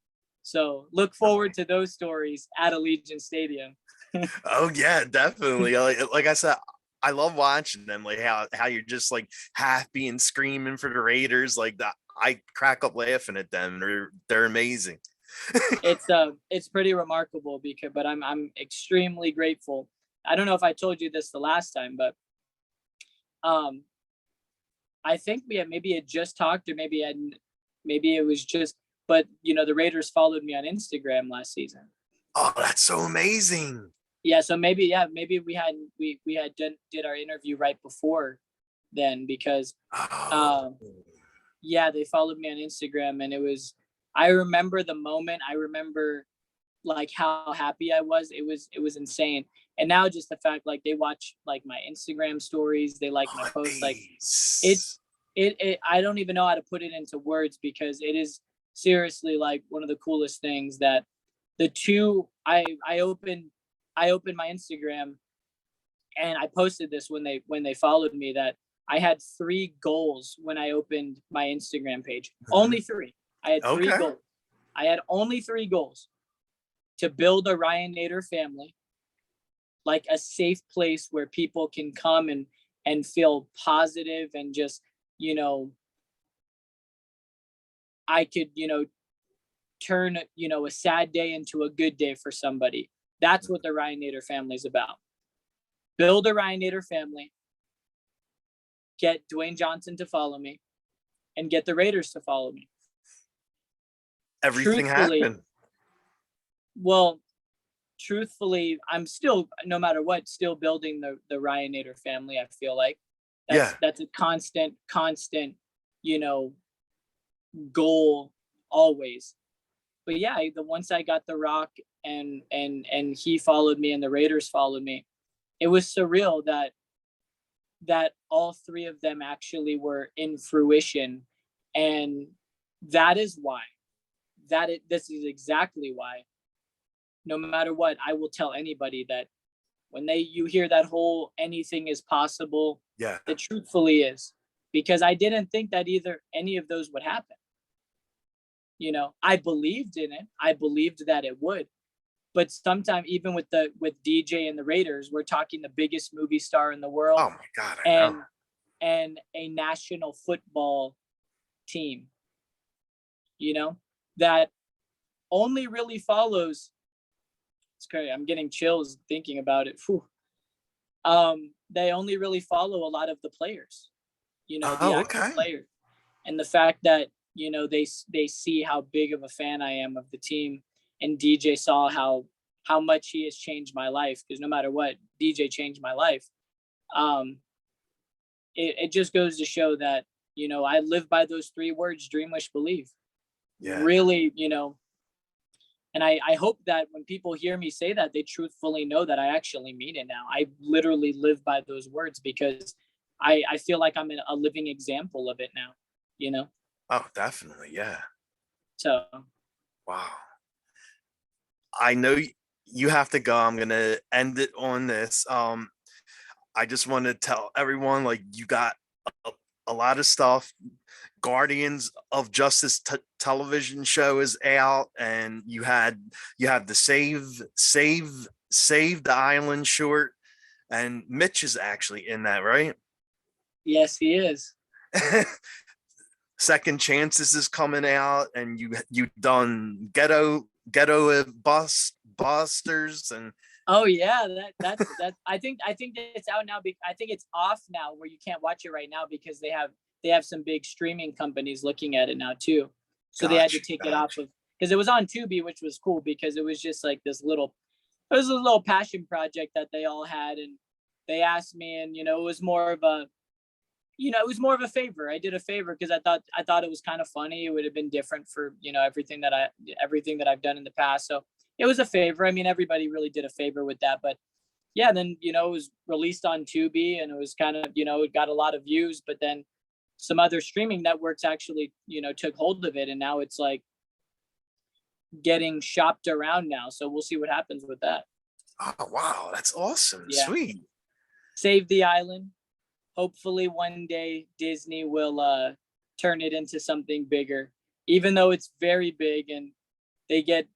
So look forward to those stories at Allegiant Stadium. Oh yeah, definitely. Like I said, I love watching them. Like how you're just like happy and screaming for the Raiders. Like that, I crack up laughing at them. They're amazing. It's pretty remarkable but I'm extremely grateful. I don't know if I told you this the last time, but I think we had maybe had just talked, or maybe it was just, but the Raiders followed me on Instagram last season. Oh, that's so amazing. Yeah, so maybe we had did our interview right before then, because Oh, yeah, they followed me on Instagram, and I remember the moment. I remember like how happy I was. It was insane. And now just the fact, like, they watch like my Instagram stories, they like my posts, like nice. it's I don't even know how to put it into words, because it is seriously like one of the coolest things that the two I opened my Instagram, and I posted this when they followed me, that I had 3 goals when I opened my Instagram page. Only 3. I had 3 Okay. goals. I had only 3 goals: to build a Ryan Nader family, like a safe place where people can come and feel positive, and just, I could, turn, a sad day into a good day for somebody. That's what the Ryan Nader family is about. Build a Ryan Nader family, get Dwayne Johnson to follow me, and get the Raiders to follow me. Everything Truthfully, happened. well, truthfully, I'm still, no matter what, still building the Ryan Nader family. I feel like Yeah. that's a constant, you know, goal always. But yeah, the once I got The Rock, and he followed me, and the Raiders followed me, it was surreal that all 3 of them actually were in fruition. And that is why, this is exactly why, no matter what, I will tell anybody that when you hear that whole anything is possible, Yeah. it truthfully is, because I didn't think that any of those would happen. I believed in it. I believed that it would. But sometimes, even with DJ and the Raiders, we're talking the biggest movie star in the world, Oh my God, I and know. a national football team, that only really follows. It's crazy. I'm getting chills thinking about it. Whew. They only really follow a lot of the players, the Oh, actual okay. players, and the fact that they see how big of a fan I am of the team, and DJ saw how much he has changed my life, because no matter what, DJ changed my life. It just goes to show that I live by those 3 words: dream, wish, believe. Yeah. Really, and I hope that when people hear me say that, they truthfully know that I actually mean it now. I literally live by those words, because I feel like I'm a living example of it now. Oh, definitely. Yeah. So Wow. I know you have to go. I'm gonna end it on this. I just want to tell everyone, like, you got a, a lot of stuff. Guardians of Justice television show is out, and you have the save the island short, and Mitch is actually in that, right? yes, he is. Second Chances is coming out, and you done ghetto busters, and Oh yeah, that I think that it's out now. I think it's off now, where you can't watch it right now, because they have some big streaming companies looking at it now too. So they had to take it off gotcha. of, because it was on Tubi, which was cool, because it was just like it was a little passion project that they all had, and they asked me, and it was more of a it was more of a favor. I did a favor, because I thought it was kind of funny. It would have been different for everything that I've done in the past. So it was a favor. I mean, everybody really did a favor with that. But yeah, then it was released on Tubi, and it was kind of it got a lot of views. But then some other streaming networks actually took hold of it, and now it's like getting shopped around now. So we'll see what happens with that. Oh wow, that's awesome. Yeah, Sweet. Save the Island. Hopefully one day Disney will turn it into something bigger, even though it's very big, and they get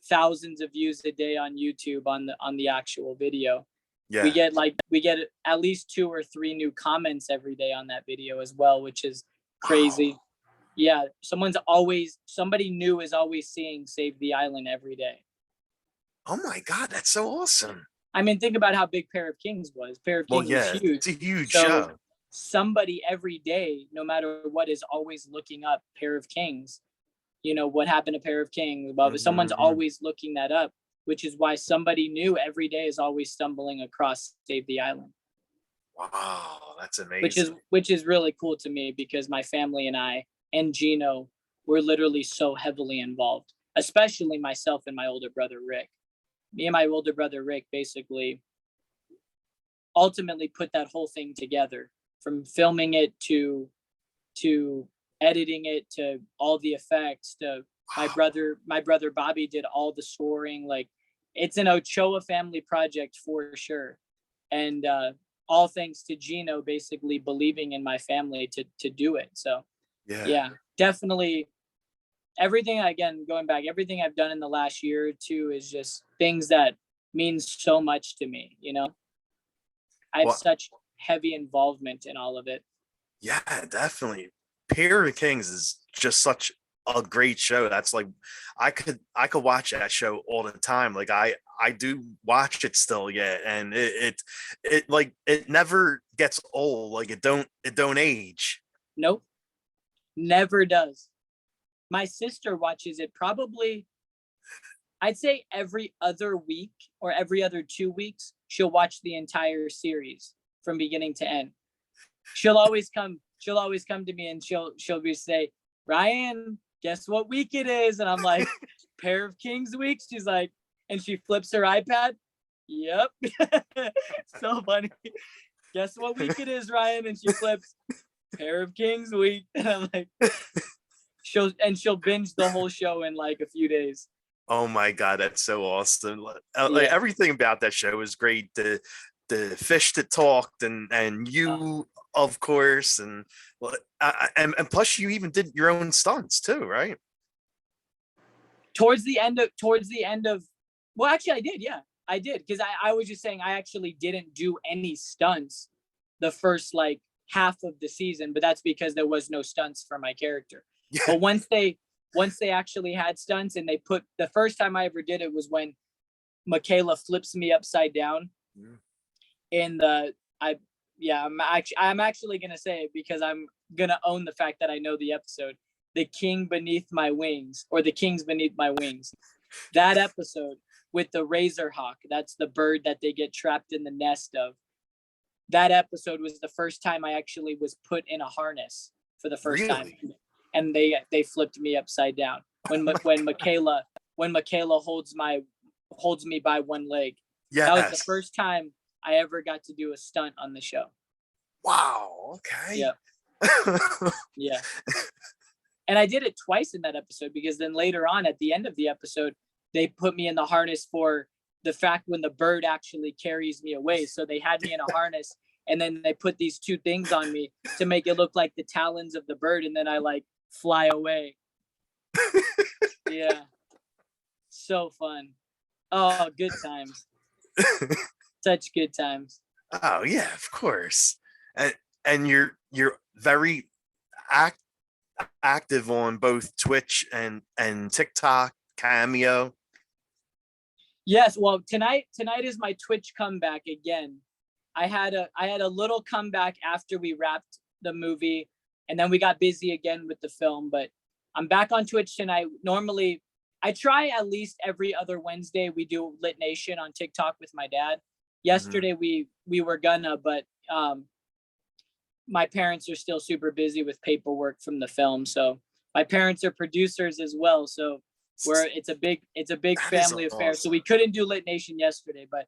thousands of views a day on YouTube on the actual video. We Yeah. get at least 2 or 3 new comments every day on that video as well, which is Oh, crazy. Yeah, somebody new is always seeing Save the Island every day. oh my God, that's so awesome. I mean, think about how big Pair of Kings was. Pair of Well, Kings was yeah, huge. it's a huge So show. somebody every day, no matter what, is always looking up Pair of Kings. You know, what happened to Pair of Kings? But someone's always looking that up, which is why somebody new every day is always stumbling across Save the Island. Wow, that's amazing. Which is really cool to me, because my family and I and Gino were literally so heavily involved, especially myself and my older brother Rick. Me and my older brother Rick basically ultimately put that whole thing together, from filming it to editing it to all the effects to my brother Bobby did all the scoring. Like, it's an Ochoa family project for sure. And all thanks to Gino basically believing in my family to do it. So yeah, definitely everything, again, going back, everything I've done in the last year or two is just things that mean so much to me, you know? I have such heavy involvement in all of it. Yeah, definitely. Pair of Kings is just such a great show. That's like, I could watch that show all the time. Like I do watch it still, yeah, and it like, it never gets old. Like it don't age. Nope, never does. My sister watches it probably, I'd say every other week or every other 2 weeks. She'll watch the entire series from beginning to end. She'll always come to me and she'll be say, Ryan, guess what week it is? And I'm like, Pair of Kings week. She's like, and she flips her iPad. Yep. So funny. Guess what week it is, Ryan? And she flips Pair of Kings week. And I'm like, she'll binge the whole show in like a few days. Oh my God, that's so awesome. Like, everything about that show is great. The fish that talked, and you, of course, and plus you even did your own stunts too, right? Towards the end of, well, actually I did, yeah. I did, because I was just saying I actually didn't do any stunts the first like half of the season, but that's because there was no stunts for my character. Yeah. But once they actually had stunts, and they put, the first time I ever did it was when Michaela flips me upside down. In the, I'm actually gonna say it because I'm gonna own the fact that I know the episode, The King Beneath My Wings, or The Kings Beneath My Wings. That episode with the razor hawk, that's the bird that they get trapped in the nest of. That episode was the first time I actually was put in a harness for the first time, and they flipped me upside down when Michaela holds me by one leg. Yes. That was the first time I ever got to do a stunt on the show. Wow. Okay. Yeah. Yeah. And I did it twice in that episode, because then later on at the end of the episode, they put me in the harness for the fact when the bird actually carries me away. So they had me in a harness, and then they put these two things on me to make it look like the talons of the bird. And then I like fly away. Yeah. So fun. Oh, good times. Such good times. Oh yeah, of course. And you're very active on both Twitch and TikTok, Cameo. Yes, well, tonight is my Twitch comeback again. I had a little comeback after we wrapped the movie, and then we got busy again with the film, but I'm back on Twitch tonight. Normally I try at least every other Wednesday. We do Lit Nation on TikTok with my dad. Yesterday we were gonna, but my parents are still super busy with paperwork from the film. So my parents are producers as well. So it's a big family affair. So we couldn't do Lit Nation yesterday, but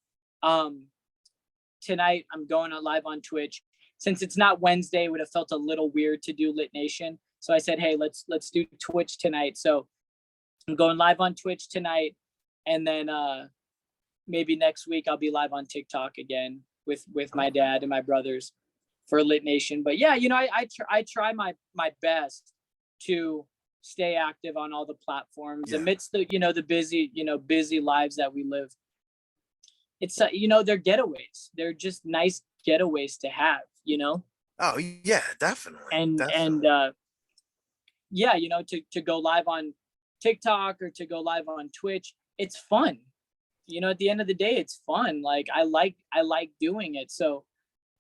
tonight I'm going on live on Twitch. Since it's not Wednesday, it would have felt a little weird to do Lit Nation. So I said, hey, let's do Twitch tonight. So I'm going live on Twitch tonight, and then maybe next week I'll be live on TikTok again with my dad and my brothers for Lit Nation. But yeah, you know, I try my best to stay active on all the platforms amidst the, you know, the busy lives that we live. It's you know, they're getaways. They're just nice getaways to have, you know. Oh yeah, definitely. And yeah, you know, to go live on TikTok or to go live on Twitch, it's fun. You know, at the end of the day, it's fun. Like I like doing it. So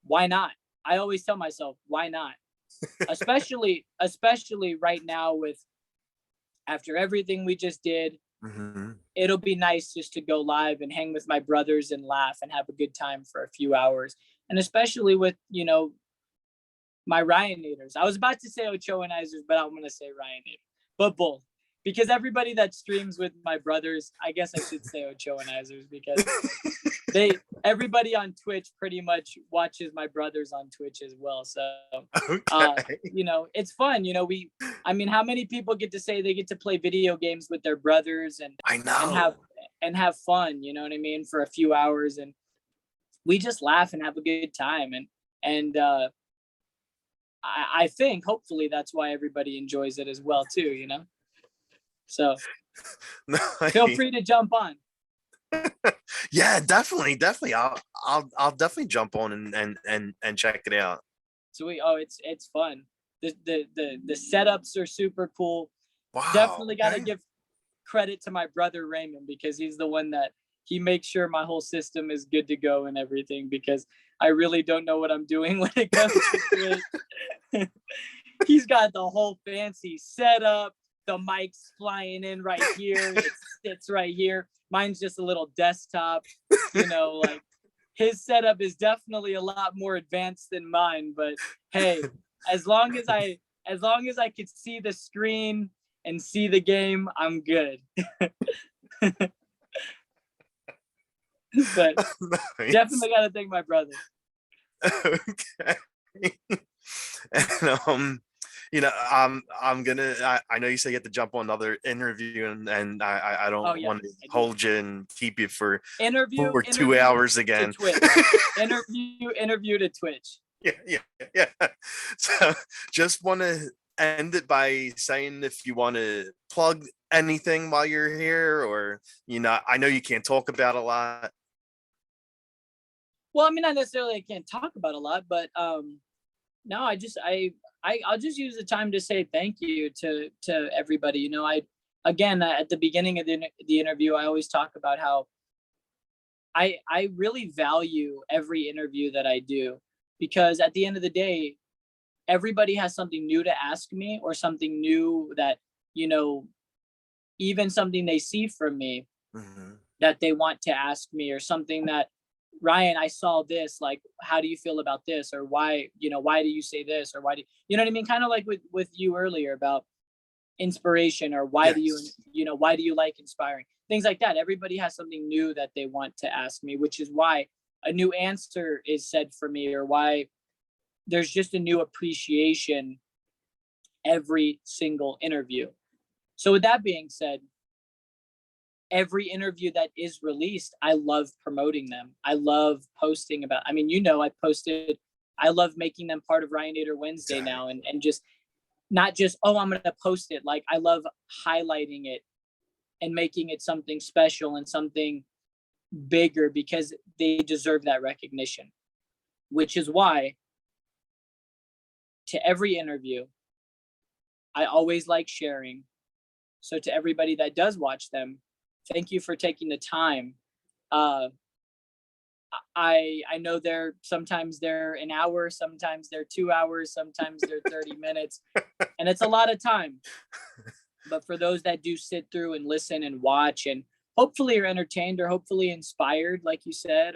why not? I always tell myself, why not? Especially right now with after everything we just did, it'll be nice just to go live and hang with my brothers and laugh and have a good time for a few hours. And especially with, you know, my Ryanators. I was about to say Ochoanizers, but I'm going to say Ryanators, but both. Because everybody that streams with my brothers, I guess I should say Ochoanizers, because everybody on Twitch pretty much watches my brothers on Twitch as well. So, you know, it's fun. You know, I mean, how many people get to say they get to play video games with their brothers and I know and have fun, you know what I mean, for a few hours, and we just laugh and have a good time. And I think hopefully that's why everybody enjoys it as well too, you know? So feel free to jump on. Yeah, definitely. I'll definitely jump on and check it out. Sweet. Oh, it's fun. The setups are super cool. Wow. Definitely got to give credit to my brother Raymond, because he's the one that he makes sure my whole system is good to go and everything, because I really don't know what I'm doing when it comes to it. He's got the whole fancy setup. The mic's flying in right here. It sits right here. Mine's just a little desktop, you know, like his setup is definitely a lot more advanced than mine, but hey, as long as I could see the screen and see the game, I'm good. But nice. Definitely got to thank my brother. Okay. And you know, I'm gonna. I know you say you have to jump on another interview, and I don't want to hold you and keep you for 2 hours again. Interview to Twitch. Yeah. So just want to end it by saying if you want to plug anything while you're here, or you know, I know you can't talk about a lot. Well, I mean, not necessarily I can't talk about a lot, but no, I'll just use the time to say thank you to everybody. You know, again, at the beginning of the interview, I always talk about how I really value every interview that I do, because at the end of the day, everybody has something new to ask me, or something new that, you know, even something they see from me that they want to ask me, or something that, Ryan, I saw this, like, how do you feel about this? Or why do you say this? Or why do you know what I mean? Kind of like with you earlier about inspiration, or why do you like inspiring? Things like that. Everybody has something new that they want to ask me, which is why a new answer is said for me, or why there's just a new appreciation every single interview. So with that being said, every interview that is released, I love promoting them. I love posting about, I mean, you know, I love making them part of Ryanator Wednesday now, and just not just, oh, I'm going to post it. Like, I love highlighting it and making it something special and something bigger, because they deserve that recognition, which is why to every interview, I always like sharing. So to everybody that does watch them, thank you for taking the time. I know sometimes they're an hour, sometimes they're 2 hours, sometimes they're 30 minutes, and it's a lot of time. But for those that do sit through and listen and watch, and hopefully are entertained, or hopefully inspired, like you said,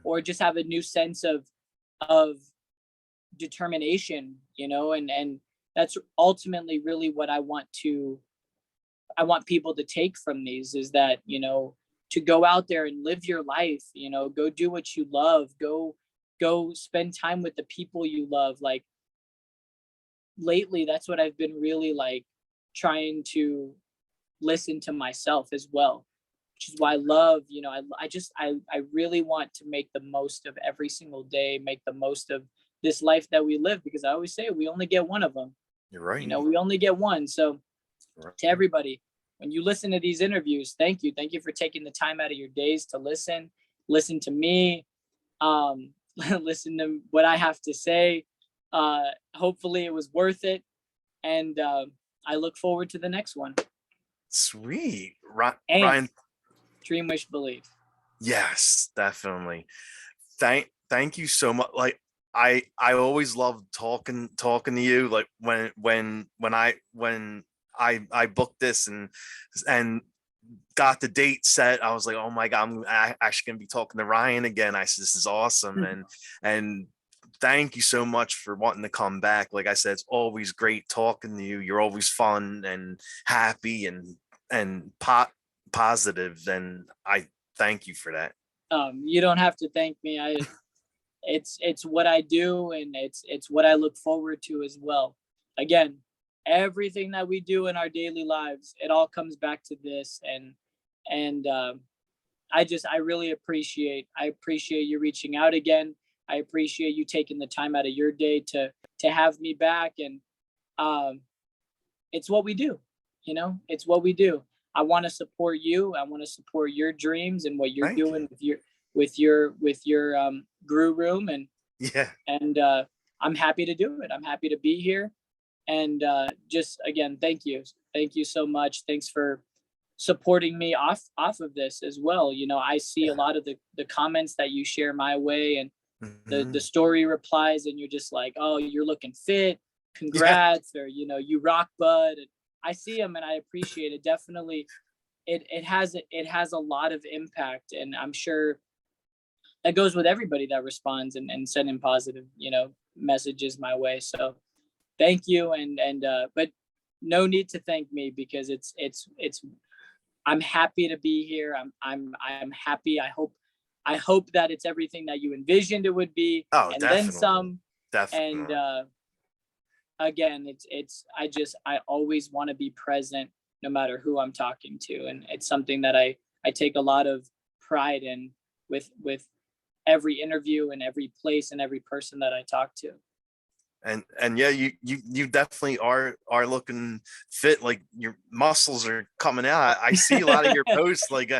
or just have a new sense of determination, you know, and that's ultimately really what I want people to take from these, is that, you know, to go out there and live your life, you know, go do what you love, go spend time with the people you love. Like, lately, that's what I've been really like trying to listen to myself as well, which is why I love, you know, I really want to make the most of every single day, make the most of this life that we live, because I always say we only get one of them. You're right. You know, we only get one. So to everybody, when you listen to these interviews, thank you for taking the time out of your days to listen to me, listen to what I have to say. Hopefully it was worth it, and I look forward to the next one. Sweet. And Ryan, dream, wish, believe. yes, definitely. Thank you so much. Like, I always loved talking to you. Like when I booked this and got the date set, I was like, oh my God, actually gonna be talking to Ryan again. I said, this is awesome. And thank you so much for wanting to come back. Like I said, it's always great talking to you. You're always fun and happy and positive. And I thank you for that. You don't have to thank me. It's what I do, and it's what I look forward to as well. Again, everything that we do in our daily lives, it all comes back to this. And I really appreciate you reaching out again. I appreciate you taking the time out of your day to have me back. And it's what we do, it's what we do. I want to support you. I want to support your dreams and what you're Thank doing you. with your Grue Rume. And I'm happy to do it. I'm happy to be here. And just again, thank you so much. Thanks for supporting me off of this as well. I see a lot of the comments that you share my way, and the story replies, and you're just like, oh, you're looking fit, congrats. Or you rock, bud. And I see them, and I appreciate it. Definitely, it has a lot of impact, and I'm sure that goes with everybody that responds and sending positive messages my way. So thank you. And but no need to thank me, because it's I'm happy to be here. I'm happy. I hope that it's everything that you envisioned it would be, Oh, and definitely. then some. Definitely. And again, I always want to be present no matter who I'm talking to, and it's something that I take a lot of pride in with every interview and every place and every person that I talk to. And yeah, you definitely are looking fit. Like your muscles are coming out. I see a lot of your posts. Like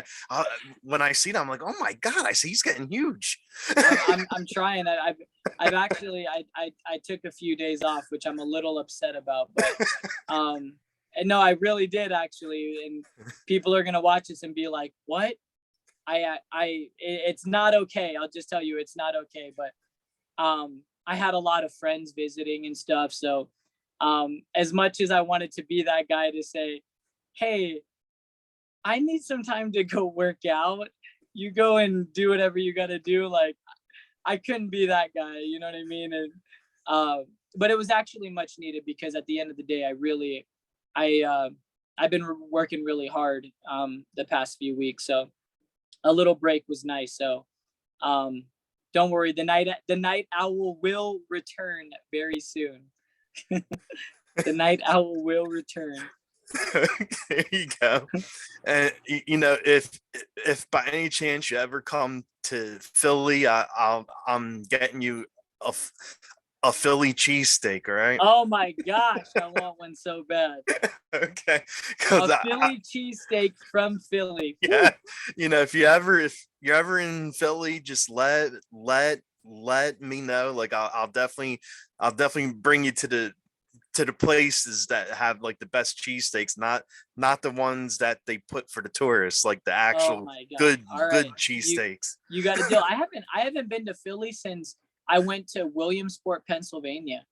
when I see them, I'm like, oh my God, I see he's getting huge. I'm trying. I've actually I took a few days off, which I'm a little upset about, but and no, I really did actually. And people are gonna watch this and be like, what? It's not okay. I'll just tell you, it's not okay. But I had a lot of friends visiting and stuff. So as much as I wanted to be that guy to say, hey, I need some time to go work out, you go and do whatever you got to do. Like, I couldn't be that guy, you know what I mean? And but it was actually much needed, because at the end of the day, I've been working really hard the past few weeks. So a little break was nice. So don't worry, the night owl will return very soon. The night owl will return. There you go. And if by any chance you ever come to Philly, I'm getting you a Philly cheesesteak. All right. Oh my gosh, I want one so bad. Okay. A Philly cheesesteak from Philly. Yeah. If you're ever in Philly, just let me know. Like I'll definitely bring you to the places that have like the best cheesesteaks, not the ones that they put for the tourists, like the actual good cheesesteaks. You got a deal. I haven't been to Philly since I went to Williamsport, Pennsylvania.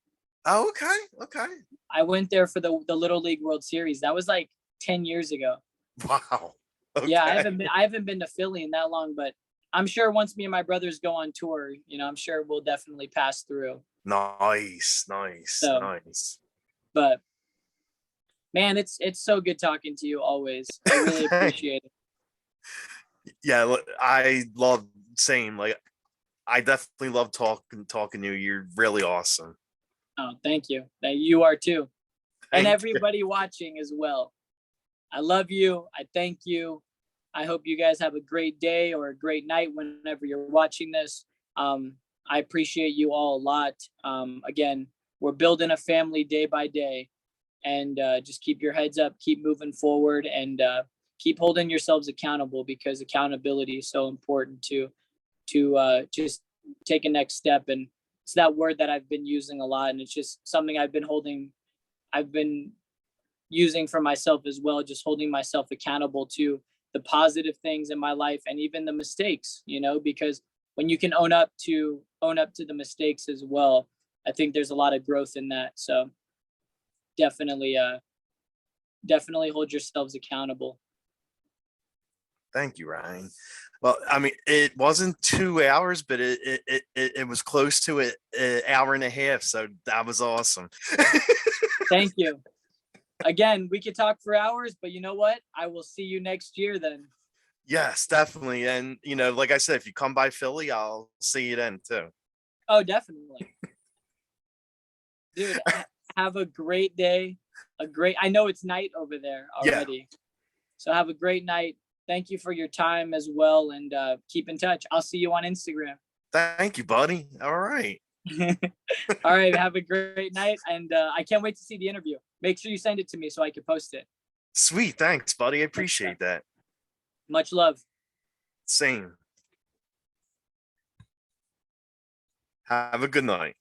Oh, okay. I went there for the Little League World Series. That was like 10 years ago. Wow. Okay. Yeah, I haven't been to Philly in that long, but I'm sure once me and my brothers go on tour, I'm sure we'll definitely pass through. Nice. But man, it's so good talking to you always. I really appreciate it. Yeah, I love same. Like I definitely love talking to you. You're really awesome. Oh, thank you. You are too. And everybody watching as well. I love you. I thank you. I hope you guys have a great day or a great night whenever you're watching this. I appreciate you all a lot. Again, we're building a family day by day, and just keep your heads up, keep moving forward, and keep holding yourselves accountable, because accountability is so important to just take a next step. And it's that word that I've been using a lot, and it's just something I've been using for myself as well, just holding myself accountable to the positive things in my life and even the mistakes, because when you can own up to the mistakes as well, I think there's a lot of growth in that. So definitely hold yourselves accountable. Thank you, Ryan. Well, I mean, it wasn't 2 hours, but it was close to an hour and a half. So that was awesome. Thank you. Again, we could talk for hours, but you know what? I will see you next year then. Yes, definitely. And, you know, like I said, if you come by Philly, I'll see you then too. Oh, definitely. Dude, have a great day. I know it's night over there already. Yeah. So have a great night. Thank you for your time as well. And keep in touch. I'll see you on Instagram. Thank you, buddy. All right. All right. Have a great night. And I can't wait to see the interview. Make sure you send it to me so I can post it. Sweet. Thanks, buddy. I appreciate that. Much love. Same. Have a good night.